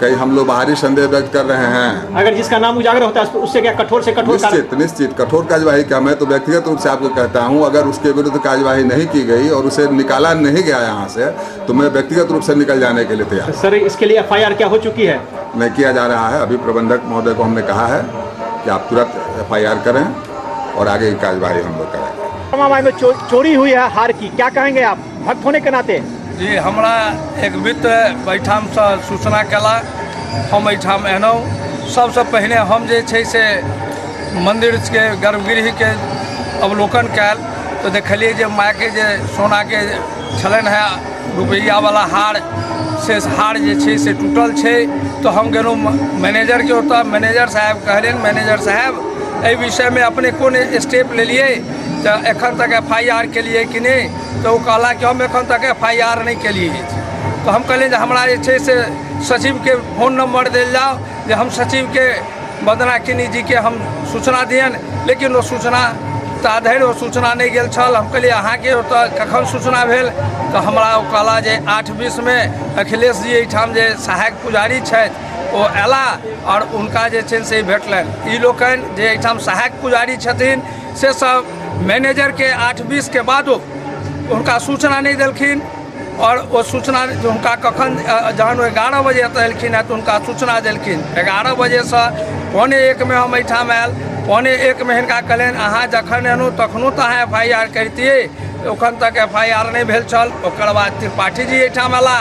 कहीं हम लोग बाहरी संदेह व्यक्त कर रहे हैं। अगर जिसका नाम उजागर होता है उससे क्या कठोर से कठोर? निश्चित कठोर कार्यवाही का मैं तो व्यक्तिगत रूप से आपको कहता हूं, अगर उसके विरुद्ध कार्यवाही नहीं की गई और उसे निकाला नहीं गया यहाँ से, तो मैं व्यक्तिगत रूप से निकल जाने के लिए तैयार। सर इसके लिए FIR क्या हो चुकी है? नहीं किया जा रहा है, अभी प्रबंधक महोदय को हमने कहा है कि आप तुरंत FIR करें और आगे की कार्यवाही हम लोग करेंगे। में चोरी हुई है हार की, क्या कहेंगे आप भक्त होने के नाते? जी, हमरा एक मित्र बैठाम से सूचना कला, हम एठाम एनहुँ। सबसे पहले हम जे छै से मंदिर के गर्भगृह के अवलोकन कैल तो देखलिए जे माँ के जे सोना के छलन है रुपया वाला हार, से हार जे छै से टूटल छै। तो हम गेलहुँ मैनेजर के ओतऽ, मैनेजर साहब कहलिन मैनेजर साहब एहि विषय में अपने कोन स्टेप लेलिए, तो एखन तक FIR के लिए कि नहीं? तो वो कहला कि हम एखन तक FIR नहीं के लिए। तो हम कहलिए हमरा जे छै से सचिव के फोन नंबर देल जाओ, जे हम सचिव के वंदना किनी जी के हम सूचना दियन, लेकिन वो सूचना ताधरि वो सूचना नहीं गेल छल। हम कहलिए अहाँके ओतऽ कखन सूचना भेल? तो हमरा ओ कहला जे 8:20 में अखिलेश जी एहिठाम जे सहायक पुजारी छथि ओ एला और उनका जे छै से भेटलनि। ई लोकनि जे एहिठाम सहायक पुजारी छथिन से सब मैनेजर के 8:20 के बादो उनका सूचना नहीं देलखिन, और वो सूचना उनका कखन जहन 11 बजे एतऽ एलखिन है तो उनका सूचना देलखिन। 11 बजे से 12:45 में हम एहिठाम आयल, 12:45 में हिनका कहलनि अहाँ जखन एलहुँ तखनो तऽ अहाँ FIR करितियै, ओखन तक FIR नहीं भेल छल। ओकर बाद त्रिपाठी जी एहिठाम एला,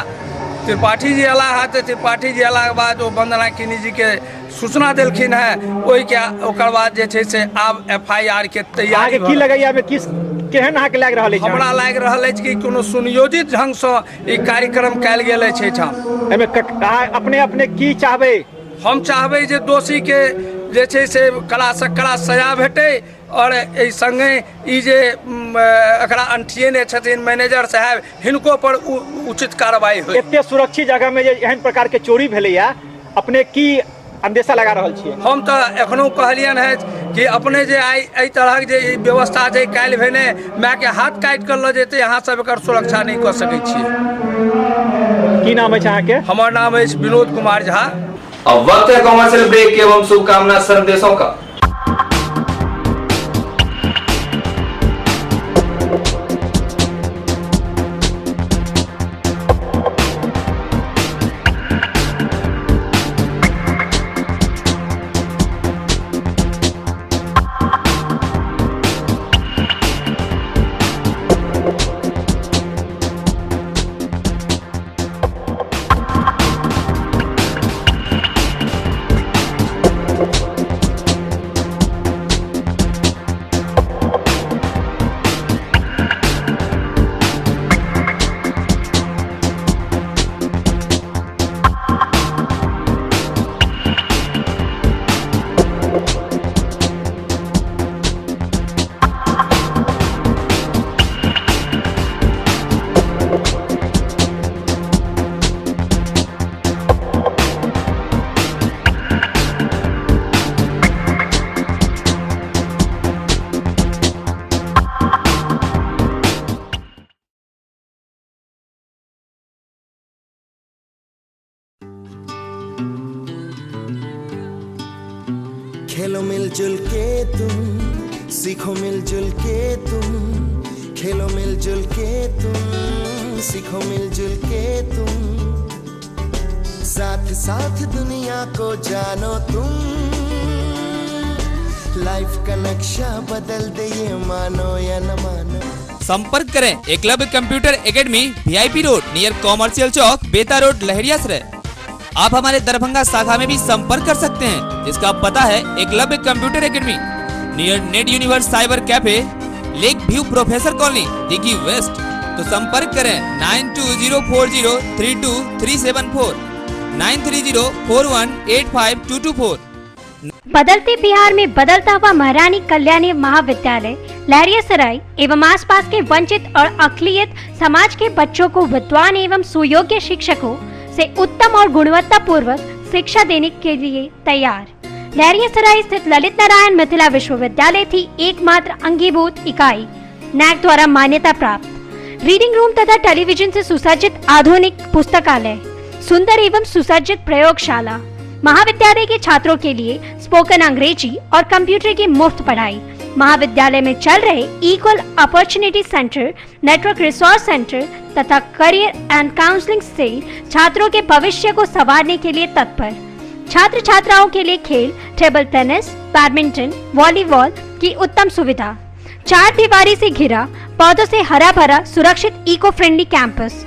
त्रिपाठी जी एला है तो त्रिपाठी जी एला के बाद वो वंदना किनी जी के सूचना देलखिन है। ओहि के ओकर बाद जे छै से आब FIR के तैयारी की लगैया में किस केहन अहाँके लागि रहल अछि? हमरा लागि रहल अछि कि कोनो सुनियोजित ढंग से ई कार्यक्रम कयल गेल अछि एहिठाम। एहिमे अपने की चाहबै? हम चाहबै जे दोषी के जे छै से कड़ासँ कड़ा सजा भेटै और एहि संगे ई जे एकरा अंठियेने छथिन मैनेजर साहब हिनको पर उचित कार्रवाई होय। एते सुरक्षित जगह में जे एहन प्रकार के चोरी भेलैया अपने की अंदेशा लगा रहल छियै? हम तऽ एखनो कहलियन है कि अपने जे आइ एहि तरहक जे व्यवस्था छै काल्हि भेने माय के हाथ काटि कऽ लऽ जेतै, अहाँ सब एकर सुरक्षा नहीं कऽ सकै छियै। की नाम है अहाँके? हमर नाम है विनोद कुमार झा। अब वक्त है कॉमर्शियल ब्रेक एवं शुभकामना संदेशों का। खेलो मिलजुल के तुम, सीखो मिलजुल के तुम, खेलो मिलजुल के तुम, सीखो मिलजुल के तुम, साथ साथ दुनिया को जानो तुम, लाइफ का नक्शा बदल दे ये मानो या न मानो। संपर्क करें Eklavya computer academy, VIP road near commercial Chowk, Beta road, Laheriasarai. आप हमारे दरभंगा शाखा में भी संपर्क कर सकते हैं, जिसका पता है Eklavya computer academy near net universe cyber cafe, lake view, professor colony, Dighi west. तो संपर्क करें 9204032374, 9304185224। बदलते बिहार में बदलता हुआ महारानी कल्याणी महाविद्यालय लहरियासराय एवं आसपास के वंचित और अकलियत समाज के बच्चों को विद्वान एवं सुयोग्य शिक्षकों से उत्तम और गुणवत्ता पूर्वक शिक्षा देने के लिए तैयार। लहरियासराय स्थित ललित नारायण मिथिला विश्वविद्यालय थी एकमात्र अंगीभूत इकाई नैक द्वारा मान्यता प्राप्त। रीडिंग रूम तथा टेलीविजन से सुसज्जित आधुनिक पुस्तकालय, सुंदर एवं सुसज्जित प्रयोगशाला, महाविद्यालय के छात्रों के लिए स्पोकन अंग्रेजी और कंप्यूटर की मुफ्त पढ़ाई। महाविद्यालय में चल रहे equal opportunity centre, network resource centre तथा करियर एंड काउंसलिंग से छात्रों के भविष्य को संवारने के लिए तत्पर। छात्र छात्राओं के लिए खेल, टेबल टेनिस, बैडमिंटन, वॉलीबॉल की उत्तम सुविधा। 4 दीवारी से घिरा, पौधों से हरा भरा, सुरक्षित इको फ्रेंडली कैंपस।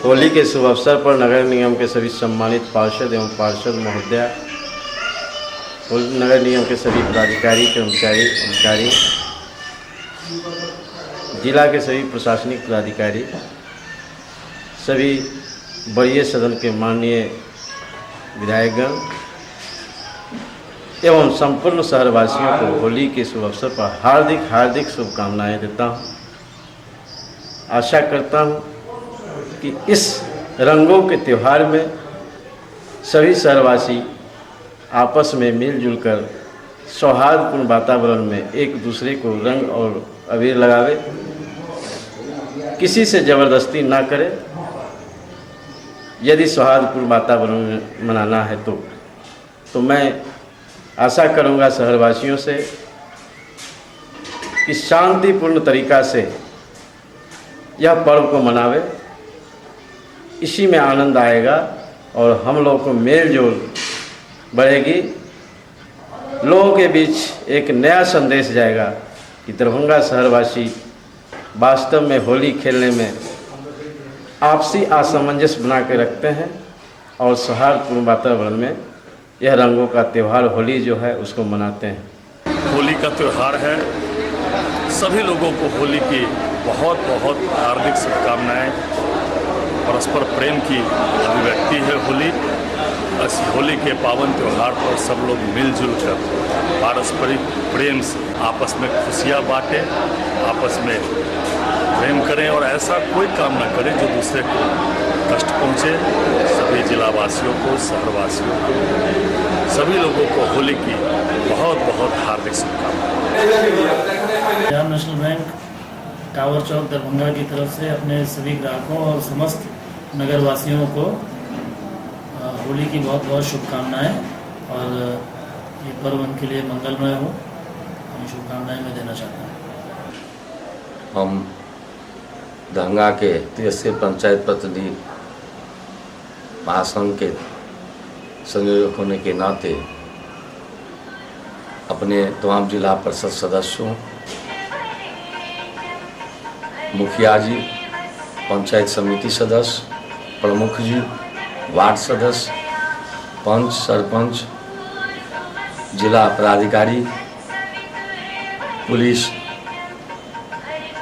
होली के शुभ अवसर पर नगर निगम के सभी सम्मानित पार्षद एवं पार्षद महोदया, नगर निगम के सभी पदाधिकारी, कर्मचारी, अधिकारी, जिला के सभी प्रशासनिक पदाधिकारी, सभी वरीय सदन के माननीय विधायकगण एवं संपूर्ण शहरवासियों को होली के शुभ अवसर पर हार्दिक हार्दिक शुभकामनाएं देता हूं। आशा करता हूं कि इस रंगों के त्यौहार में सभी शहरवासी आपस में मिलजुल कर सौहार्दपूर्ण वातावरण में एक दूसरे को रंग और अबीर लगावे, किसी से ज़बरदस्ती ना करे। यदि सौहार्दपूर्ण वातावरण में मनाना है तो मैं आशा करूंगा शहरवासियों से कि शांतिपूर्ण तरीक़ा से यह पर्व को मनावे। इसी में आनंद आएगा और हम लोगों को मेल जोल बढ़ेगी। लोगों के बीच एक नया संदेश जाएगा कि दरभंगा शहरवासी वास्तव में होली खेलने में आपसी असमंजस बना के रखते हैं और सौहार्दपूर्ण वातावरण में यह रंगों का त्यौहार होली जो है उसको मनाते हैं। होली का त्यौहार है, सभी लोगों को होली की बहुत बहुत हार्दिक शुभकामनाएं। परस्पर प्रेम की अभिव्यक्ति है होली। इस होली के पावन त्यौहार पर सब लोग मिलजुल कर पारस्परिक प्रेम से आपस में खुशियाँ बांटें, आपस में प्रेम करें और ऐसा कोई काम ना करें जो दूसरे को कष्ट पहुँचे। सभी जिलावासियों को, शहरवासियों को, सभी लोगों को होली की बहुत बहुत हार्दिक शुभकामनाएं। पंजाब नेशनल बैंक टावर चौक दरभंगा की तरफ से अपने सभी ग्राहकों और समस्त नगरवासियों को होली की बहुत बहुत शुभकामनाएं और ये पर्व उनके लिए मंगलमय हो, हम शुभकामनाएं मैं देना चाहता हूँ। हम दरभंगा के त्रिस्तरीय पंचायत प्रतिनिधि महासंघ के संयोजक होने के नाते अपने तमाम जिला परिषद सदस्यों, मुखिया जी, पंचायत समिति सदस्य, प्रमुख जी, वार्ड सदस्य, पंच, सरपंच, जिला पदाधिकारी, पुलिस,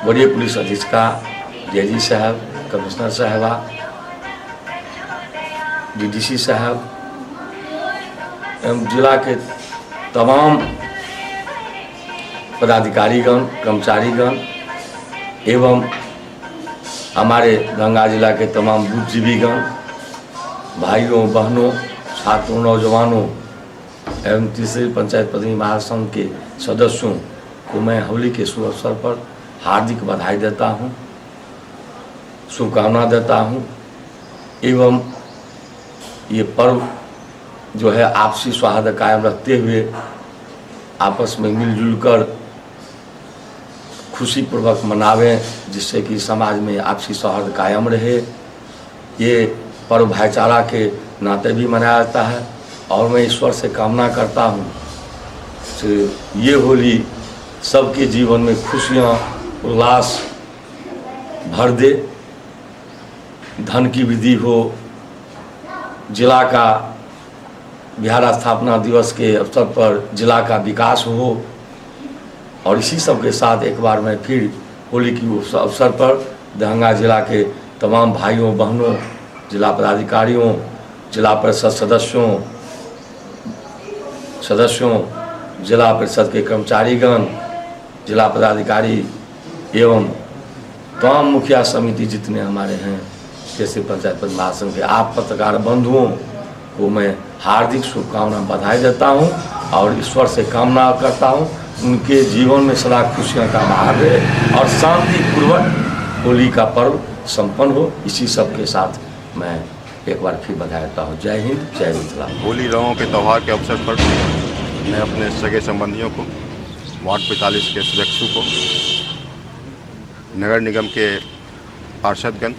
वरीय पुलिस अधीक्षक, डीआईजी साहब, कमिश्नर साहबा, डीडीसी साहब एवं जिला के तमाम पदाधिकारीगण, कर्मचारीगण एवं हमारे दरभंगा जिला के तमाम बुद्धिजीवीगण, भाइयों बहनों, छात्रों, नौजवानों एवं तीसरी पंचायत प्रतिनिधि महासंघ के सदस्यों को मैं होली के शुभ अवसर पर हार्दिक बधाई देता हूं, शुभकामना देता हूं एवं ये पर्व जो है आपसी सौहार्द कायम रखते हुए आपस में मिलजुल कर खुशीपूर्वक मनावें, जिससे कि समाज में आपसी सौहार्द कायम रहे। ये पर्व भाईचारा के नाते भी मनाया जाता है और मैं ईश्वर से कामना करता हूँ कि ये होली सबके जीवन में खुशियाँ, उल्लास भर दे, धन की वृद्धि हो, जिला का बिहार स्थापना दिवस के अवसर पर जिला का विकास हो और इसी सब के साथ एक बार मैं फिर होली की अवसर पर दरभंगा जिला के तमाम भाइयों बहनों, जिला पदाधिकारियों, जिला परिषद सदस्यों, जिला परिषद के कर्मचारीगण, जिला पदाधिकारी एवं तमाम मुखिया समिति जितने हमारे हैं, जैसे पंचायत प्रतिनिधि महासंघ के आप पत्रकार बंधुओं को मैं हार्दिक शुभकामना बधाई देता हूं और ईश्वर से कामना करता हूं उनके जीवन में सदा खुशियां का बहार रहे और शांतिपूर्वक होली का पर्व संपन्न हो। इसी सब के साथ मैं एक बार फिर बधाई देता हूँ। जय हिंद, जय मिथिला। होली रंगों के त्यौहार के अवसर पर मैं अपने सगे संबंधियों को, वार्ड 45 के सदस्यों को, नगर निगम के पार्षदगण,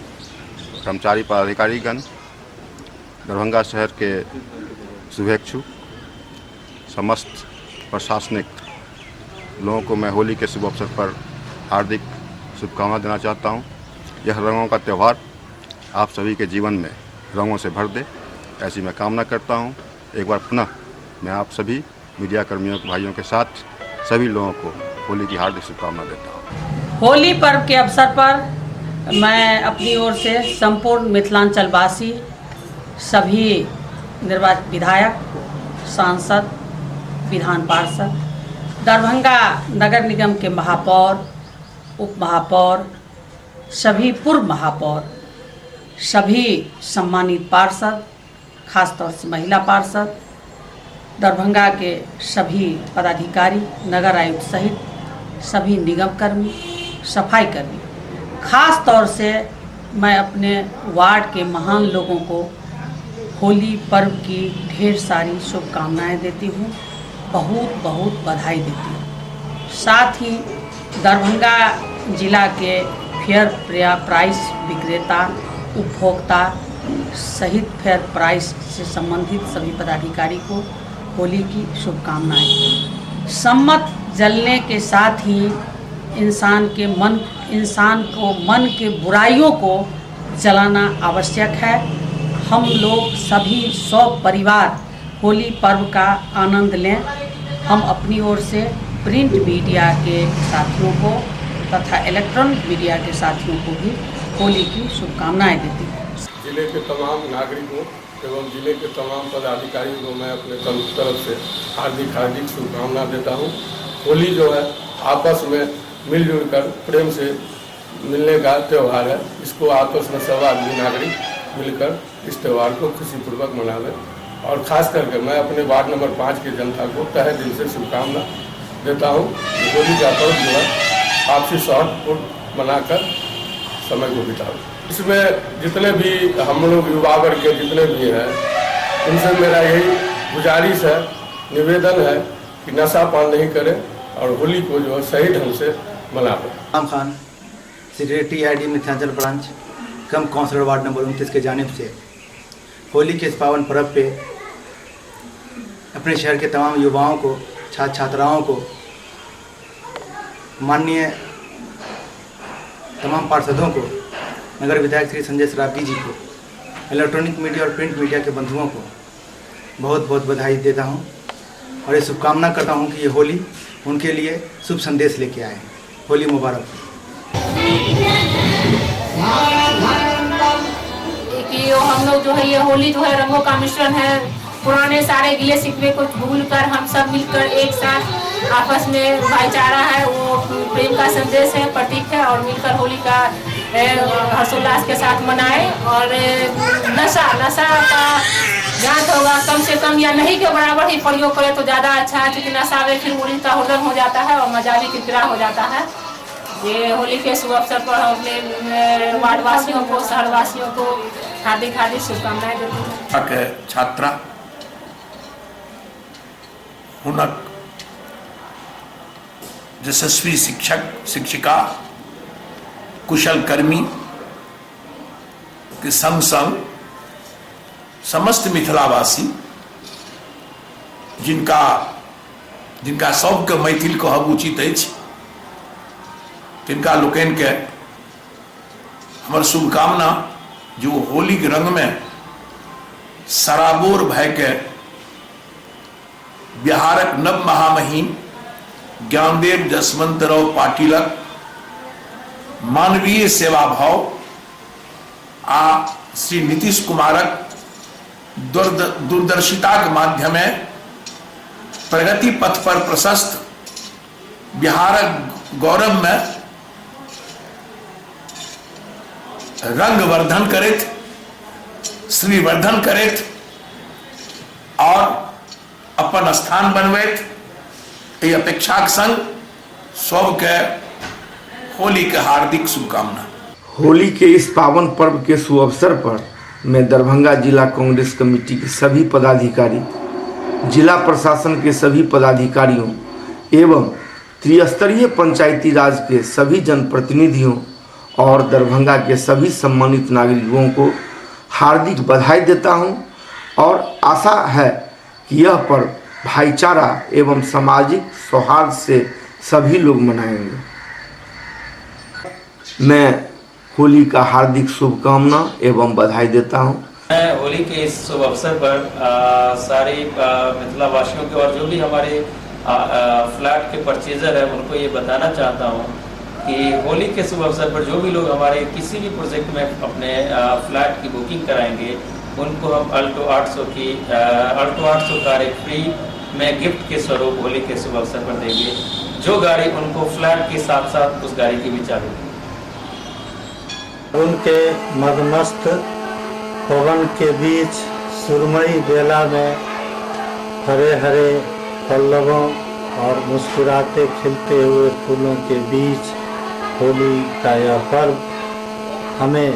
कर्मचारी पदाधिकारीगण, दरभंगा शहर के शुभेच्छु, समस्त प्रशासनिक लोगों को मैं होली के शुभ अवसर पर हार्दिक शुभकामना देना चाहता हूं। यह रंगों का त्यौहार आप सभी के जीवन में रंगों से भर दे, ऐसी मैं कामना करता हूं। एक बार पुनः मैं आप सभी मीडिया कर्मियों भाइयों के साथ सभी लोगों को होली की हार्दिक शुभकामना देता हूं। होली पर्व के अवसर पर मैं अपनी ओर से संपूर्ण मिथिलांचल वासी, सभी निर्वाचित विधायक, सांसद, विधान पार्षद, दरभंगा नगर निगम के महापौर, उप महापौर, सभी पूर्व महापौर, सभी सम्मानित पार्षद, खासतौर से महिला पार्षद, दरभंगा के सभी पदाधिकारी, नगर आयुक्त सहित सभी निगम कर्मी, सफाई कर्मी, खास तौर से मैं अपने वार्ड के महान लोगों को होली पर्व की ढेर सारी शुभकामनाएं देती हूँ, बहुत बहुत बधाई देती हूँ। साथ ही दरभंगा जिला के फेयर प्राइस विक्रेता, उपभोक्ता सहित फेयर प्राइस से संबंधित सभी पदाधिकारी को होली की शुभकामनाएं। सम्मत जलने के साथ ही इंसान को मन के बुराइयों को जलाना आवश्यक है। हम लोग सभी 100 परिवार होली पर्व का आनंद लें। हम अपनी ओर से प्रिंट मीडिया के साथियों को तथा इलेक्ट्रॉनिक मीडिया के साथियों को भी होली की शुभकामनाएं देती हूँ। जिले के तमाम नागरिकों एवं जिले के तमाम पदाधिकारियों को मैं अपने तरफ से हार्दिक शुभकामना देता हूँ। होली जो है आपस में मिलजुल कर प्रेम से मिलने का त्यौहार है। इसको आपस में सब आदमी नागरिक मिलकर इस त्यौहार को खुशीपूर्वक मनावें। और ख़ास करके मैं अपने वार्ड नंबर 5 की जनता को तहे दिल से शुभकामना देता हूँ। होली का पर्व जो है आपसी सौहार्दपूर्ण मनाकर समय को बिताओ। इसमें जितने भी हम लोग युवा वर्ग के जितने भी हैं, उनसे मेरा यही गुजारिश है, निवेदन है कि नशा पान नहीं करें और होली को जो है सही ढंग से मनाएं। Aam Khan, secretary ID Mithilanchal branch, cum councillor ward number 29 के जानिब से होली के इस पावन पर्व पे अपने शहर के तमाम युवाओं को, छात्र छात्राओं को, माननीय तमाम पार्षदों को, नगर विधायक श्री संजय सरावगी जी को, इलेक्ट्रॉनिक मीडिया और प्रिंट मीडिया के बंधुओं को बहुत बहुत बधाई देता हूं और ये शुभकामना करता हूं कि ये होली उनके लिए शुभ संदेश लेके आए। होली मुबारक। कि हम लोग जो है ये होली जो है रंगों का मिश्रण है। पुराने सारे गिले शिकवे को भूलकर हम सब मिलकर एक साथ आपस में भाईचारा है, वो प्रेम का संदेश है, प्रतीक है और मिलकर होली का हर्षोल्लास के साथ मनाए। और नशा का ज्ञात होगा कम से कम या नहीं के बराबर ही प्रयोग करे तो ज़्यादा अच्छा है, क्योंकि नशा में फिर होली का हुड़दंग हो जाता है और मजा भी किरकिरा हो जाता है। ये होली के शुभ अवसर पर हम अपने वार्ड वासियों को, शहर वासियों को हार्दिक शुभकामनाएं देते हैं। छात्रा, हुनक, यशस्वी शिक्षक, शिक्षिका, कुशल कर्मी के संग संग समस्त मिथिलावासी जिनका सबके मैथिल कहब उचित अछि, तिनका लोकनि के हमर शुभकामना जो होली के रंग में सराबोर भय के बिहारक नव महामहिम ज्ञानदेव जसवंतराव पाटिलक मानवीय सेवा भाव आ श्री नीतीश कुमारक दूरदर्शिता के माध्यमे प्रगति पथ पर प्रशस्त बिहारक गौरव में रंग वर्धन करैत, श्रीवर्धन करैत और अपन स्थान बनबैत, ये अपेक्षा के संग सबके होली के हार्दिक शुभकामना। होली के इस पावन पर्व के शुभ अवसर पर मैं दरभंगा जिला कांग्रेस कमेटी के सभी पदाधिकारी, जिला प्रशासन के सभी पदाधिकारियों एवं त्रिस्तरीय पंचायती राज के सभी जनप्रतिनिधियों और दरभंगा के सभी सम्मानित नागरिकों को हार्दिक बधाई देता हूं और आशा है कि यह पर्व भाईचारा एवं सामाजिक सौहार्द से सभी लोग मनाएंगे। मैं होली का हार्दिक शुभकामना एवं बधाई देता हूं। मैं होली के इस शुभ अवसर पर सारे मिथिला वासियों के और जो भी हमारे फ्लैट के परचेजर है उनको ये बताना चाहता हूँ कि होली के शुभ अवसर पर जो भी लोग हमारे किसी भी प्रोजेक्ट में अपने फ्लैट की बुकिंग कराएंगे उनको हम अल्टो 800 कार एक फ्री में गिफ्ट के स्वरूप होली के शुभ अवसर पर देंगे। जो गाड़ी उनको फ्लैट के साथ साथ उस गाड़ी की भी चाबी देंगे। उनके मदमस्त पवन के बीच सुरमई बेला में हरे हरे पल्लवों और मुस्कुराते खिलते हुए फूलों के बीच होली का यह पर्व हमें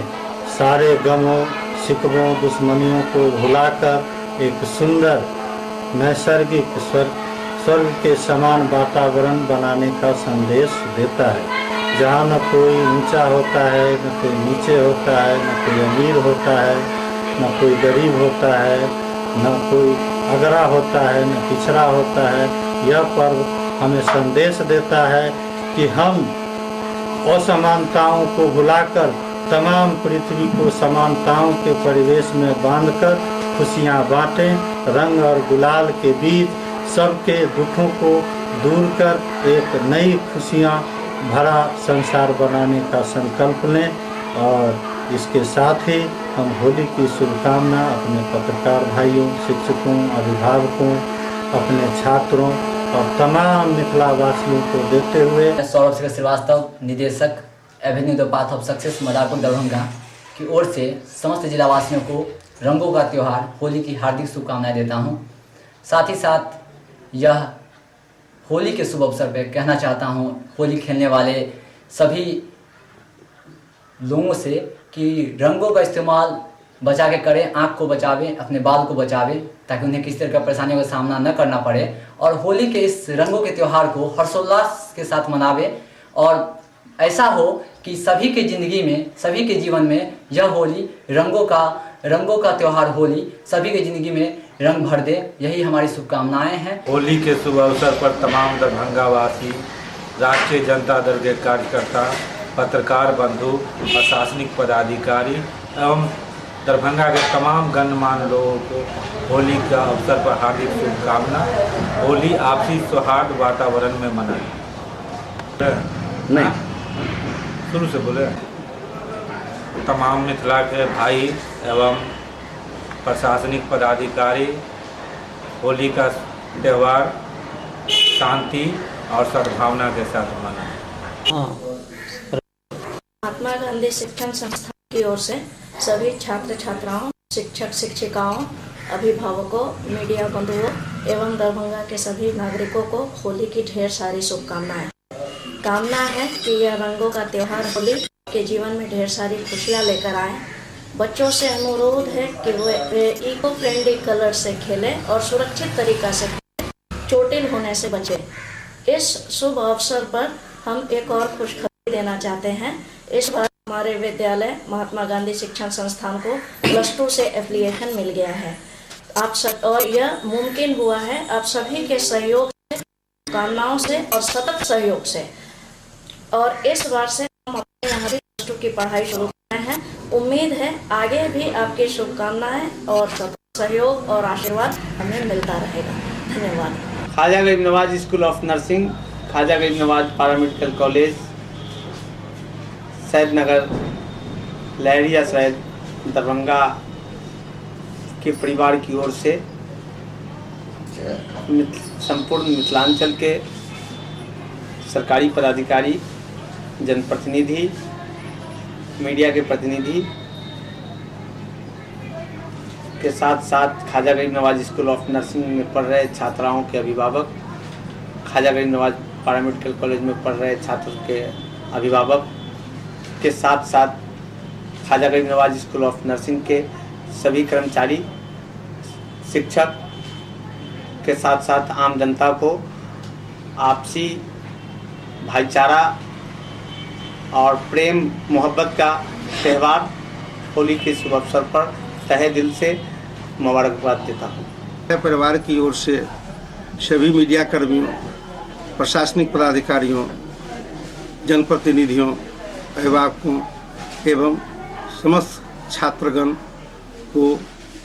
सारे गमों शिकवों दुश्मनियों को भुलाकर एक सुंदर नैसर्गिक स्वर्ग के समान वातावरण बनाने का संदेश देता है, जहाँ न कोई ऊंचा होता है, न कोई नीचे होता है, न कोई अमीर होता है, न कोई गरीब होता है, न कोई अगरा होता है, न पिछड़ा होता है। यह पर्व हमें संदेश देता है कि हम असमानताओं को भुलाकर तमाम पृथ्वी को समानताओं के परिवेश में बांधकर खुशियाँ बांटें, रंग और गुलाल के बीच सबके दुखों को दूर कर एक नई खुशियाँ भरा संसार बनाने का संकल्प लें। और इसके साथ ही हम होली की शुभकामना अपने पत्रकार भाइयों, शिक्षकों, अभिभावकों, अपने छात्रों और तमाम मिथिला वासियों को देते हुए सौरभ शेखर श्रीवास्तव, निदेशक Avenue the path of success Madarpur Darbhanga की ओर से समस्त जिलावासियों को रंगों का त्यौहार होली की हार्दिक शुभकामनाएं देता हूं। साथ ही साथ यह होली के शुभ अवसर पर कहना चाहता हूं होली खेलने वाले सभी लोगों से कि रंगों का इस्तेमाल बचा के करें, आँख को बचावें, अपने बाल को बचावें, ताकि उन्हें किसी तरह का परेशानियों का सामना न करना पड़े। और होली के इस रंगों के त्यौहार को हर्षोल्लास के साथ मनावें और ऐसा हो कि सभी के ज़िंदगी में, सभी के जीवन में यह होली रंगों का त्यौहार होली सभी के ज़िंदगी में रंग भर दे। यही हमारी शुभकामनाएं हैं। होली के शुभ अवसर पर तमाम दरभंगा वासी, राष्ट्रीय जनता दल के कार्यकर्ता, पत्रकार बंधु, प्रशासनिक पदाधिकारी एवं दरभंगा के तमाम गणमान्य लोगों को होली का अवसर पर हार्दिक शुभकामना। होली आपसी सौहार्द वातावरण में मनाएं। नहीं, शुरू से बोले। तमाम मिथिला के भाई एवं प्रशासनिक पदाधिकारी होली का त्यौहार शांति और सद्भावना के साथ मनाएं। महात्मा गांधी शिक्षण संस्थान की ओर से सभी छात्र छात्राओं, शिक्षक शिक्षिकाओं, अभिभावकों, मीडिया बंधुओं एवं दरभंगा के सभी नागरिकों को होली की ढेर सारी शुभकामनाएं। कामना है कि यह रंगों का त्यौहार होली के जीवन में ढेर सारी खुशियां लेकर आए। बच्चों से अनुरोध है कि वे इको फ्रेंडली कलर से खेलें और सुरक्षित तरीका से चोटिल होने से बचें। इस शुभ अवसर पर हम एक और खुशखबरी देना चाहते हैं। इस बार हमारे विद्यालय महात्मा गांधी शिक्षण संस्थान को +2 से एफिलिएशन मिल गया है। आप सब और यह मुमकिन हुआ है आप सभी के सहयोग से, कामनाओं से और सतत सहयोग से। और इस बार से हम अपने यहाँ भी +2 की पढ़ाई शुरू कर रहे हैं। उम्मीद है आगे भी आपकी शुभकामनाएं और सहयोग और आशीर्वाद हमें मिलता रहेगा। धन्यवाद। Khwaja Garib Nawaz school of nursing, Khwaja Garib Nawaz paramedical college, Said Nagar, Laheria Said, Darbhanga के परिवार की ओर से संपूर्ण मिथिलांचल के सरकारी पदाधिकारी, जनप्रतिनिधि, मीडिया के प्रतिनिधि के साथ साथ Khwaja Garib Nawaz school of nursing में पढ़ रहे छात्राओं के अभिभावक, ख्वाजा गरीब नवाज पैरामेडिकल कॉलेज में पढ़ रहे छात्रों के अभिभावक के साथ साथ Khwaja Garib Nawaz school of nursing के सभी कर्मचारी, शिक्षक के साथ साथ आम जनता को आपसी भाईचारा और प्रेम मोहब्बत का त्यौहार होली के शुभ अवसर पर तहे दिल से मुबारकबाद देता हूँ। परिवार की ओर से सभी मीडिया कर्मियों, प्रशासनिक पदाधिकारियों, जनप्रतिनिधियों, अभिभावकों एवं समस्त छात्रगण को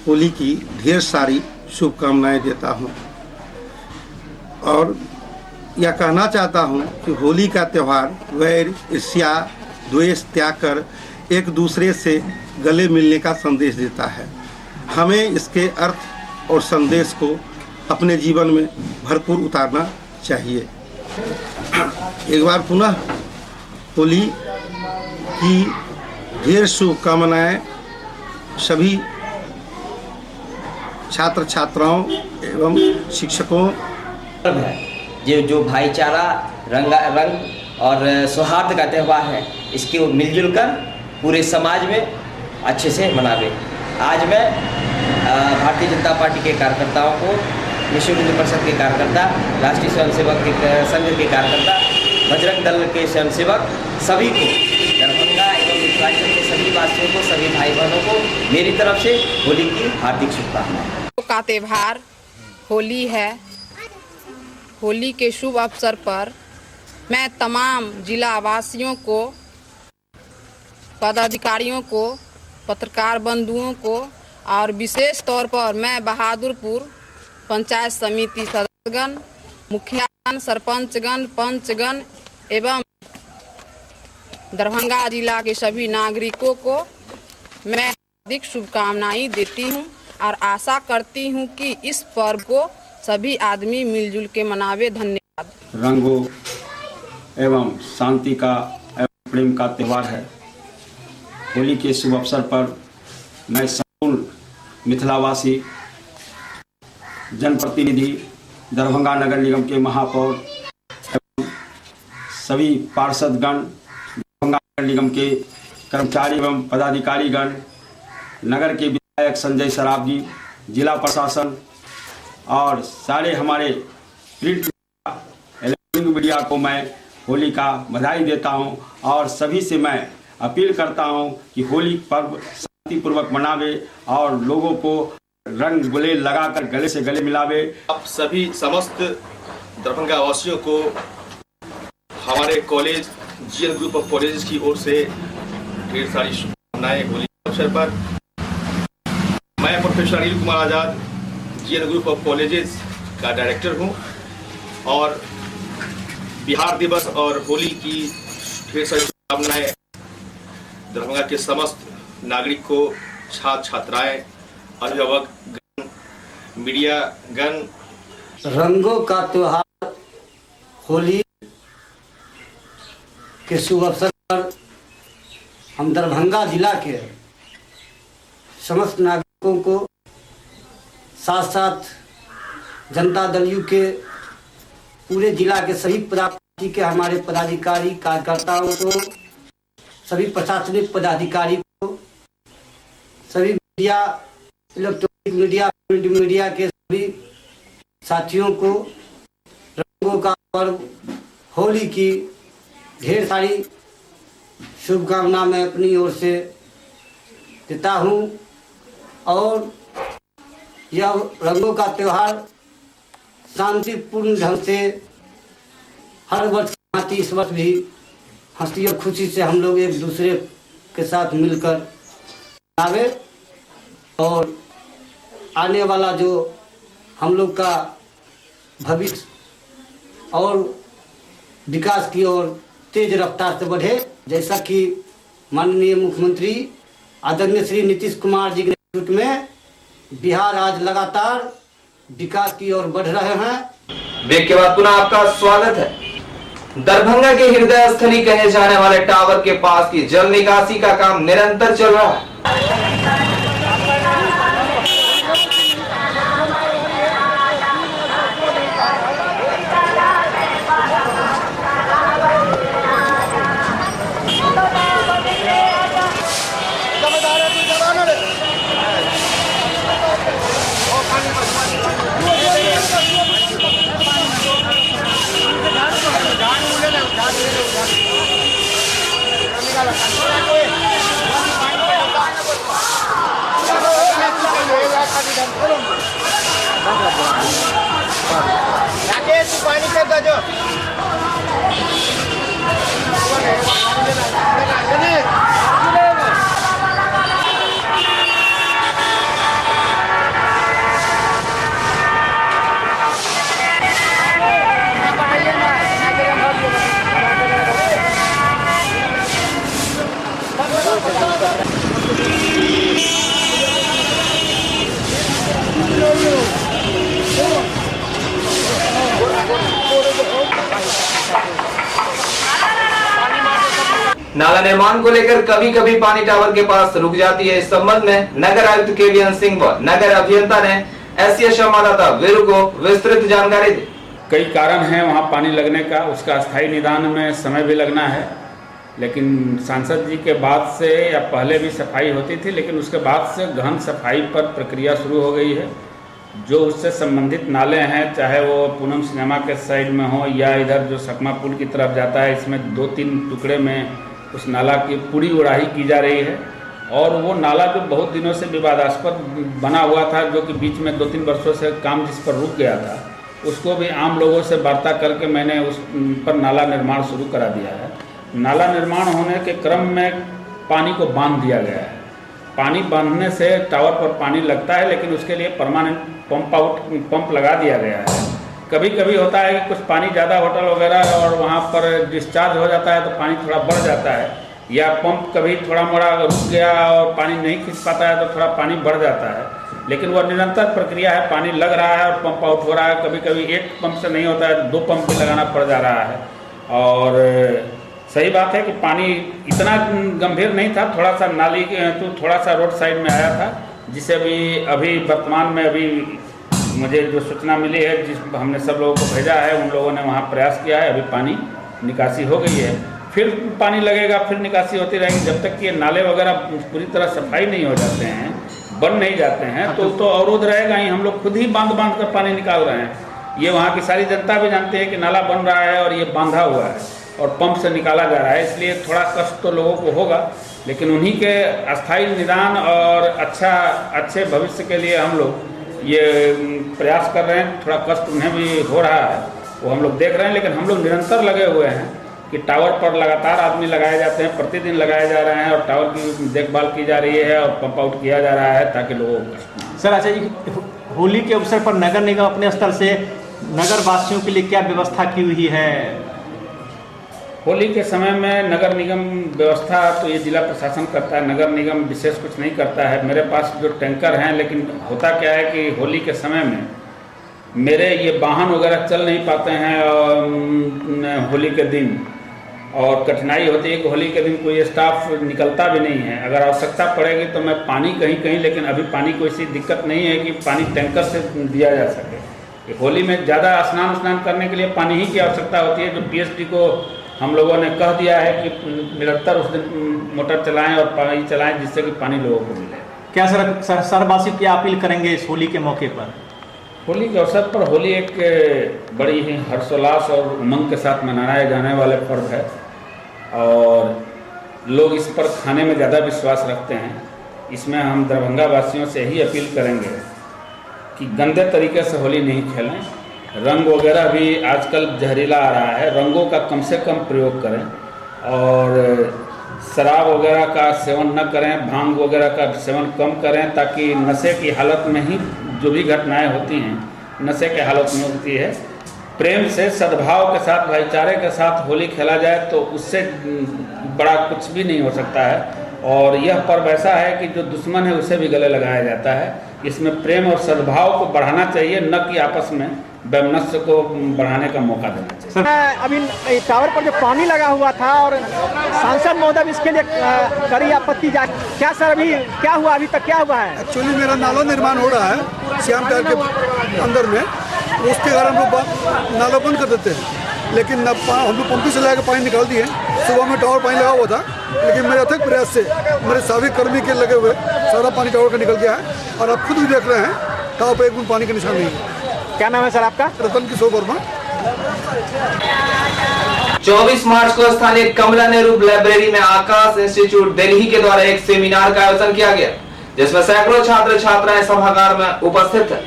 होली की ढेर सारी शुभकामनाएं देता हूं। और यह कहना चाहता हूँ कि होली का त्यौहार वैर, ईर्ष्या, द्वेष त्याग कर एक दूसरे से गले मिलने का संदेश देता है। हमें इसके अर्थ और संदेश को अपने जीवन में भरपूर उतारना चाहिए। एक बार पुनः होली की ढेर शुभकामनाएं सभी छात्र छात्राओं एवं शिक्षकों। ये जो भाईचारा, रंग और सौहार्द का त्यौहार है, इसकी वो मिलजुल कर पूरे समाज में अच्छे से मनावे। आज मैं भारतीय जनता पार्टी के कार्यकर्ताओं को, विश्व हिंदू परिषद के कार्यकर्ता, राष्ट्रीय स्वयंसेवक के संघ के कार्यकर्ता, बजरंग दल के स्वयंसेवक सभी को, दरभंगा एवं मिथिलांचल के सभी वासियों को, सभी भाई बहनों को मेरी तरफ से होली की हार्दिक शुभकामनाएं। का त्यौहार होली है। होली के शुभ अवसर पर मैं तमाम जिला वासियों को, पदाधिकारियों को, पत्रकार बंधुओं को और विशेष तौर पर मैं बहादुरपुर पंचायत समिति सदस्यगण, मुखियागण, सरपंचगण, पंचगण एवं दरभंगा जिला के सभी नागरिकों को मैं हार्दिक शुभकामनाएं देती हूं और आशा करती हूं कि इस पर्व को सभी आदमी मिलजुल के मनावे। धन्यवाद। रंगों एवं शांति का एवं प्रेम का त्यौहार है। होली के शुभ अवसर पर मैं संपूर्ण मिथिलावासी, जनप्रतिनिधि, दरभंगा नगर निगम के महापौर एवं सभी पार्षदगण, दरभंगा नगर निगम के कर्मचारी एवं पदाधिकारीगण, नगर के विधायक संजय सराफ जी, जिला प्रशासन और सारे हमारे प्रिंट इलेक्ट्रॉनिक मीडिया को मैं होली का बधाई देता हूं और सभी से मैं अपील करता हूं कि होली पर्व शांतिपूर्वक मनावे और लोगों को रंग गुलाल लगाकर गले से गले मिलावे। आप सभी समस्त दरभंगा वासियों को हमारे college GN group of colleges की ओर से ढेर सारी शुभकामनाएं होली के अवसर पर। मैं professor Anil Kumar Azad GN group of colleges का डायरेक्टर हूं और बिहार दिवस और होली की ढेर सारी शुभकामनाएं दरभंगा के समस्त नागरिक को, छात्र छात्राएं, अभिभावक गण, मीडिया गण। रंगों का त्योहार होली के शुभ अवसर पर हम दरभंगा जिला के समस्त नागरिकों को, साथ साथ जनता दल यू के पूरे जिला के सभी पार्टी के हमारे पदाधिकारी कार्यकर्ताओं को, सभी प्रशासनिक पदाधिकारी को, सभी media, electronic media, print media के सभी साथियों को रंगों का पर्व होली की ढेर सारी शुभकामना मैं अपनी ओर से देता हूं और यह रंगों का त्यौहार शांतिपूर्ण ढंग से हर वर्ष की इस वर्ष भी हंसी और खुशी से हम लोग एक दूसरे के साथ मिलकर मनावे और आने वाला जो हम लोग का भविष्य और विकास की ओर तेज रफ्तार से बढ़े, जैसा कि माननीय मुख्यमंत्री आदरणीय श्री नीतीश कुमार जी के नेतृत्व में बिहार आज लगातार विकास की ओर बढ़ रहे हैं। ब्रेक के बाद पुनः आपका स्वागत है। दरभंगा के हृदय स्थली कहे जाने वाले टावर के पास की जल निकासी का काम निरंतर चल रहा है। पानी कर दो जो नाला निर्माण को लेकर कभी कभी पानी टावर के पास रुक जाती है। इस संबंध में नगर आयुक्त केवीएन सिंह व नगर अभियंता ने एससीएस संवाददाता वीरू को विस्तृत जानकारी दी। कई कारण हैं वहाँ पानी लगने का, उसका स्थायी निदान में समय भी लगना है, लेकिन सांसद जी के बाद से या पहले भी सफाई होती थी, लेकिन उसके बाद से गहन सफाई पर प्रक्रिया शुरू हो गई है। जो उससे संबंधित नाले हैं, चाहे वो पूनम सिनेमा के साइड में हो या इधर जो सकमा पुल की तरफ जाता है, इसमें 2-3 टुकड़े में उस नाला की पूरी उड़ाही की जा रही है। और वो नाला जो बहुत दिनों से विवादास्पद बना हुआ था, जो कि बीच में 2-3 वर्षों से काम जिस पर रुक गया था, उसको भी आम लोगों से वार्ता करके मैंने उस पर नाला निर्माण शुरू करा दिया है। नाला निर्माण होने के क्रम में पानी को बांध दिया गया है। पानी बांधने से टावर पर पानी लगता है, लेकिन उसके लिए परमानेंट पंप लगा दिया गया है। कभी कभी होता है कि कुछ पानी ज़्यादा होटल वगैरह और वहाँ पर डिस्चार्ज हो जाता है तो पानी थोड़ा बढ़ जाता है, या पंप कभी थोड़ा मोड़ा रुक गया और पानी नहीं खींच पाता है तो थोड़ा पानी बढ़ जाता है। लेकिन वह निरंतर प्रक्रिया है, पानी लग रहा है और पंप आउट हो रहा है। कभी कभी एक पंप से नहीं होता है तो 2 पंप भी लगाना पड़ जा रहा है। और सही बात है कि पानी इतना गंभीर नहीं था, थोड़ा सा नाली तो थोड़ा सा रोड साइड में आया था, जिसे भी अभी वर्तमान में अभी मुझे जो सूचना मिली है, जिस हमने सब लोगों को भेजा है, उन लोगों ने वहाँ प्रयास किया है, अभी पानी निकासी हो गई है। फिर पानी लगेगा, फिर निकासी होती रहेगी, जब तक कि ये नाले वगैरह पूरी तरह सफाई नहीं हो जाते हैं, बन नहीं जाते हैं, तो अवरोध रहेगा ही। हम लोग खुद ही बांध कर पानी निकाल रहे हैं। ये वहाँ की सारी जनता भी जानती है कि नाला बन रहा है और ये बांधा हुआ है और पंप से निकाला जा रहा है, इसलिए थोड़ा कष्ट तो लोगों को होगा, लेकिन उन्हीं के अस्थायी निदान और अच्छे भविष्य के लिए हम लोग ये प्रयास कर रहे हैं। थोड़ा कष्ट उन्हें भी हो रहा है, वो हम लोग देख रहे हैं, लेकिन हम लोग निरंतर लगे हुए हैं कि टावर पर लगातार आदमी लगाए जाते हैं, प्रतिदिन लगाए जा रहे हैं और टावर की देखभाल की जा रही है और पंप आउट किया जा रहा है ताकि लोगों को कष्ट न हो। सर, अच्छा जी, होली के अवसर पर नगर निगम अपने स्तर से नगर वासियों के लिए क्या व्यवस्था की हुई है? होली के समय में नगर निगम व्यवस्था तो ये जिला प्रशासन करता है, नगर निगम विशेष कुछ नहीं करता है। मेरे पास जो टैंकर हैं, लेकिन होता क्या है कि होली के समय में मेरे ये वाहन वगैरह चल नहीं पाते हैं और होली के दिन, और कठिनाई होती है कि होली के दिन कोई स्टाफ निकलता भी नहीं है। अगर आवश्यकता पड़ेगी तो मैं पानी कहीं, लेकिन अभी पानी कोई ऐसी दिक्कत नहीं है कि पानी टैंकर से दिया जा सके। होली में ज़्यादा स्नान करने के लिए पानी ही की आवश्यकता होती है, जो पीएचडी को हम लोगों ने कह दिया है कि निरंतर उस दिन मोटर चलाएं और पानी चलाएं, जिससे कि पानी लोगों को मिले। क्या शहरवासी क्या अपील करेंगे इस होली के मौके पर? होली के अवसर पर होली एक बड़ी ही हर्षोल्लास और उमंग के साथ मनाए जाने वाले पर्व है, और लोग इस पर खाने में ज़्यादा विश्वास रखते हैं। इसमें हम दरभंगा वासियों से ही अपील करेंगे कि गंदे तरीके से होली नहीं खेलें। रंग वगैरह भी आजकल जहरीला आ रहा है, रंगों का कम से कम प्रयोग करें, और शराब वगैरह का सेवन न करें, भांग वगैरह का सेवन कम करें, ताकि नशे की हालत में ही जो भी घटनाएं होती हैं नशे के हालत में होती है। प्रेम से, सद्भाव के साथ, भाईचारे के साथ होली खेला जाए तो उससे बड़ा कुछ भी नहीं हो सकता है। और यह पर्व ऐसा है कि जो दुश्मन है उसे भी गले लगाया जाता है। इसमें प्रेम और सद्भाव को बढ़ाना चाहिए, न कि आपस में वैमनस्य को बढ़ाने का मौका देना चाहिए। सर, अभी टावर पर जो पानी लगा हुआ था और सांसद महोदय इसके लिए कड़ी आपत्ति क्या सर, अभी क्या हुआ, अभी तक क्या हुआ है? एक्चुअली मेरा नाला निर्माण हो रहा है श्याम टावर के अंदर में, उसके कारण हम लोग नाला बंद कर देते हैं, लेकिन हम लोग पंपी से लगा के पानी निकाल दिए। सुबह में टावर पानी लगा हुआ था, लेकिन मेरे अथक प्रयास से मेरे सभी कर्मी के लगे हुए सारा पानी टावर का निकल गया है, और आप खुद भी देख रहे हैं टावर पर एक बूंद पानी का निशान नहीं है। क्या नाम है सर आपका? रतन किशोर वर्मा। 24 मार्च को स्थानीय कमला नेहरू लाइब्रेरी में आकाश इंस्टीट्यूट दिल्ली के द्वारा एक सेमिनार का आयोजन किया गया, जिसमें सैकड़ों छात्र छात्राएं सभागार में उपस्थित थे।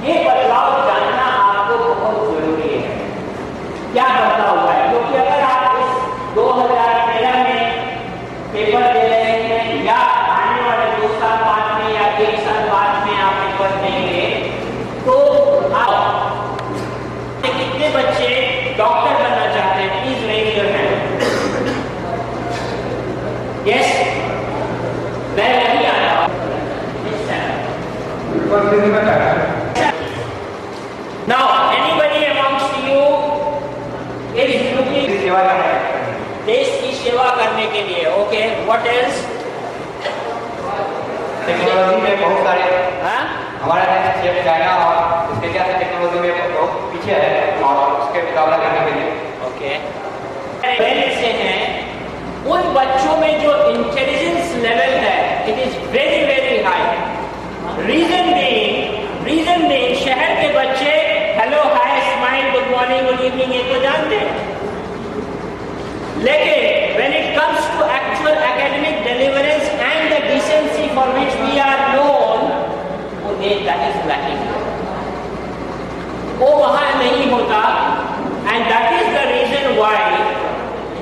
ये बदलाव जानना आपको बहुत जरूरी है। क्या बदलाव हुआ है? क्योंकि अगर आप इस 2013 में पेपर दे रहे हैं, या आने वाले 2 साल बाद में या 1 साल बाद में आप पेपर देंगे, तो Now, anybody amongst you is looking देश की सेवा करने के लिए, okay? What else? टेक्नोलॉजी में बहुत सारे हमारा देश चाइना और इसके क्या टेक्नोलॉजी में बहुत पीछे है और उसके मुकाबला करने के लिए ओके पहले से हैं उन बच्चों में जो इंटेलिजेंस लेवल है it is very very high region being शहर के बच्चे hello hi smile good morning good evening ये तो जानते हैं लेकिन when it comes to actual academic deliverance and the decency for which we are known that is lacking वो वहाँ नहीं होता and that is the reason why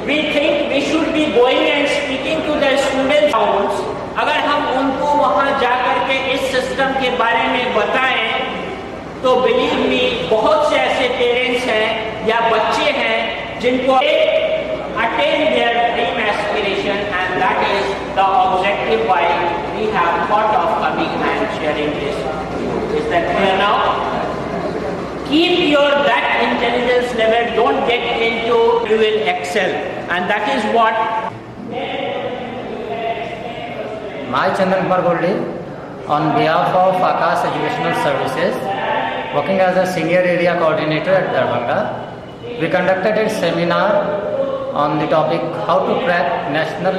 we think we should be going and speaking to the students अगर हम उनको वहाँ जाकर के इस सिस्टम के बारे में बताएं तो बिलीव मी बहुत से ऐसे पेरेंट्स हैं या बच्चे हैं जिनको attain their dream aspiration and that is the objective why we have thought of coming and sharing this. Is that clear now? Keep your that intelligence level, don't get into you will excel and that is what I, Chandan Kumar Goldi, on behalf of Akash Educational Services, working as a senior area coordinator at Darbhanga, we conducted a seminar on the topic how to crack national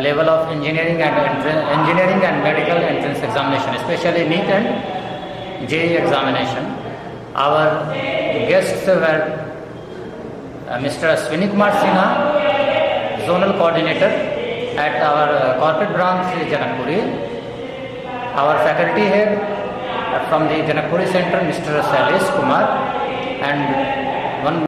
level of engineering and medical entrance examination, especially NEET and JEE examination. Our guests were Mr. Ashwini Kumar Sinha, zonal coordinator at our corporate branch Janakpuri. Our faculty head from the Janakpuri center, Mr. Shailesh Kumar, and one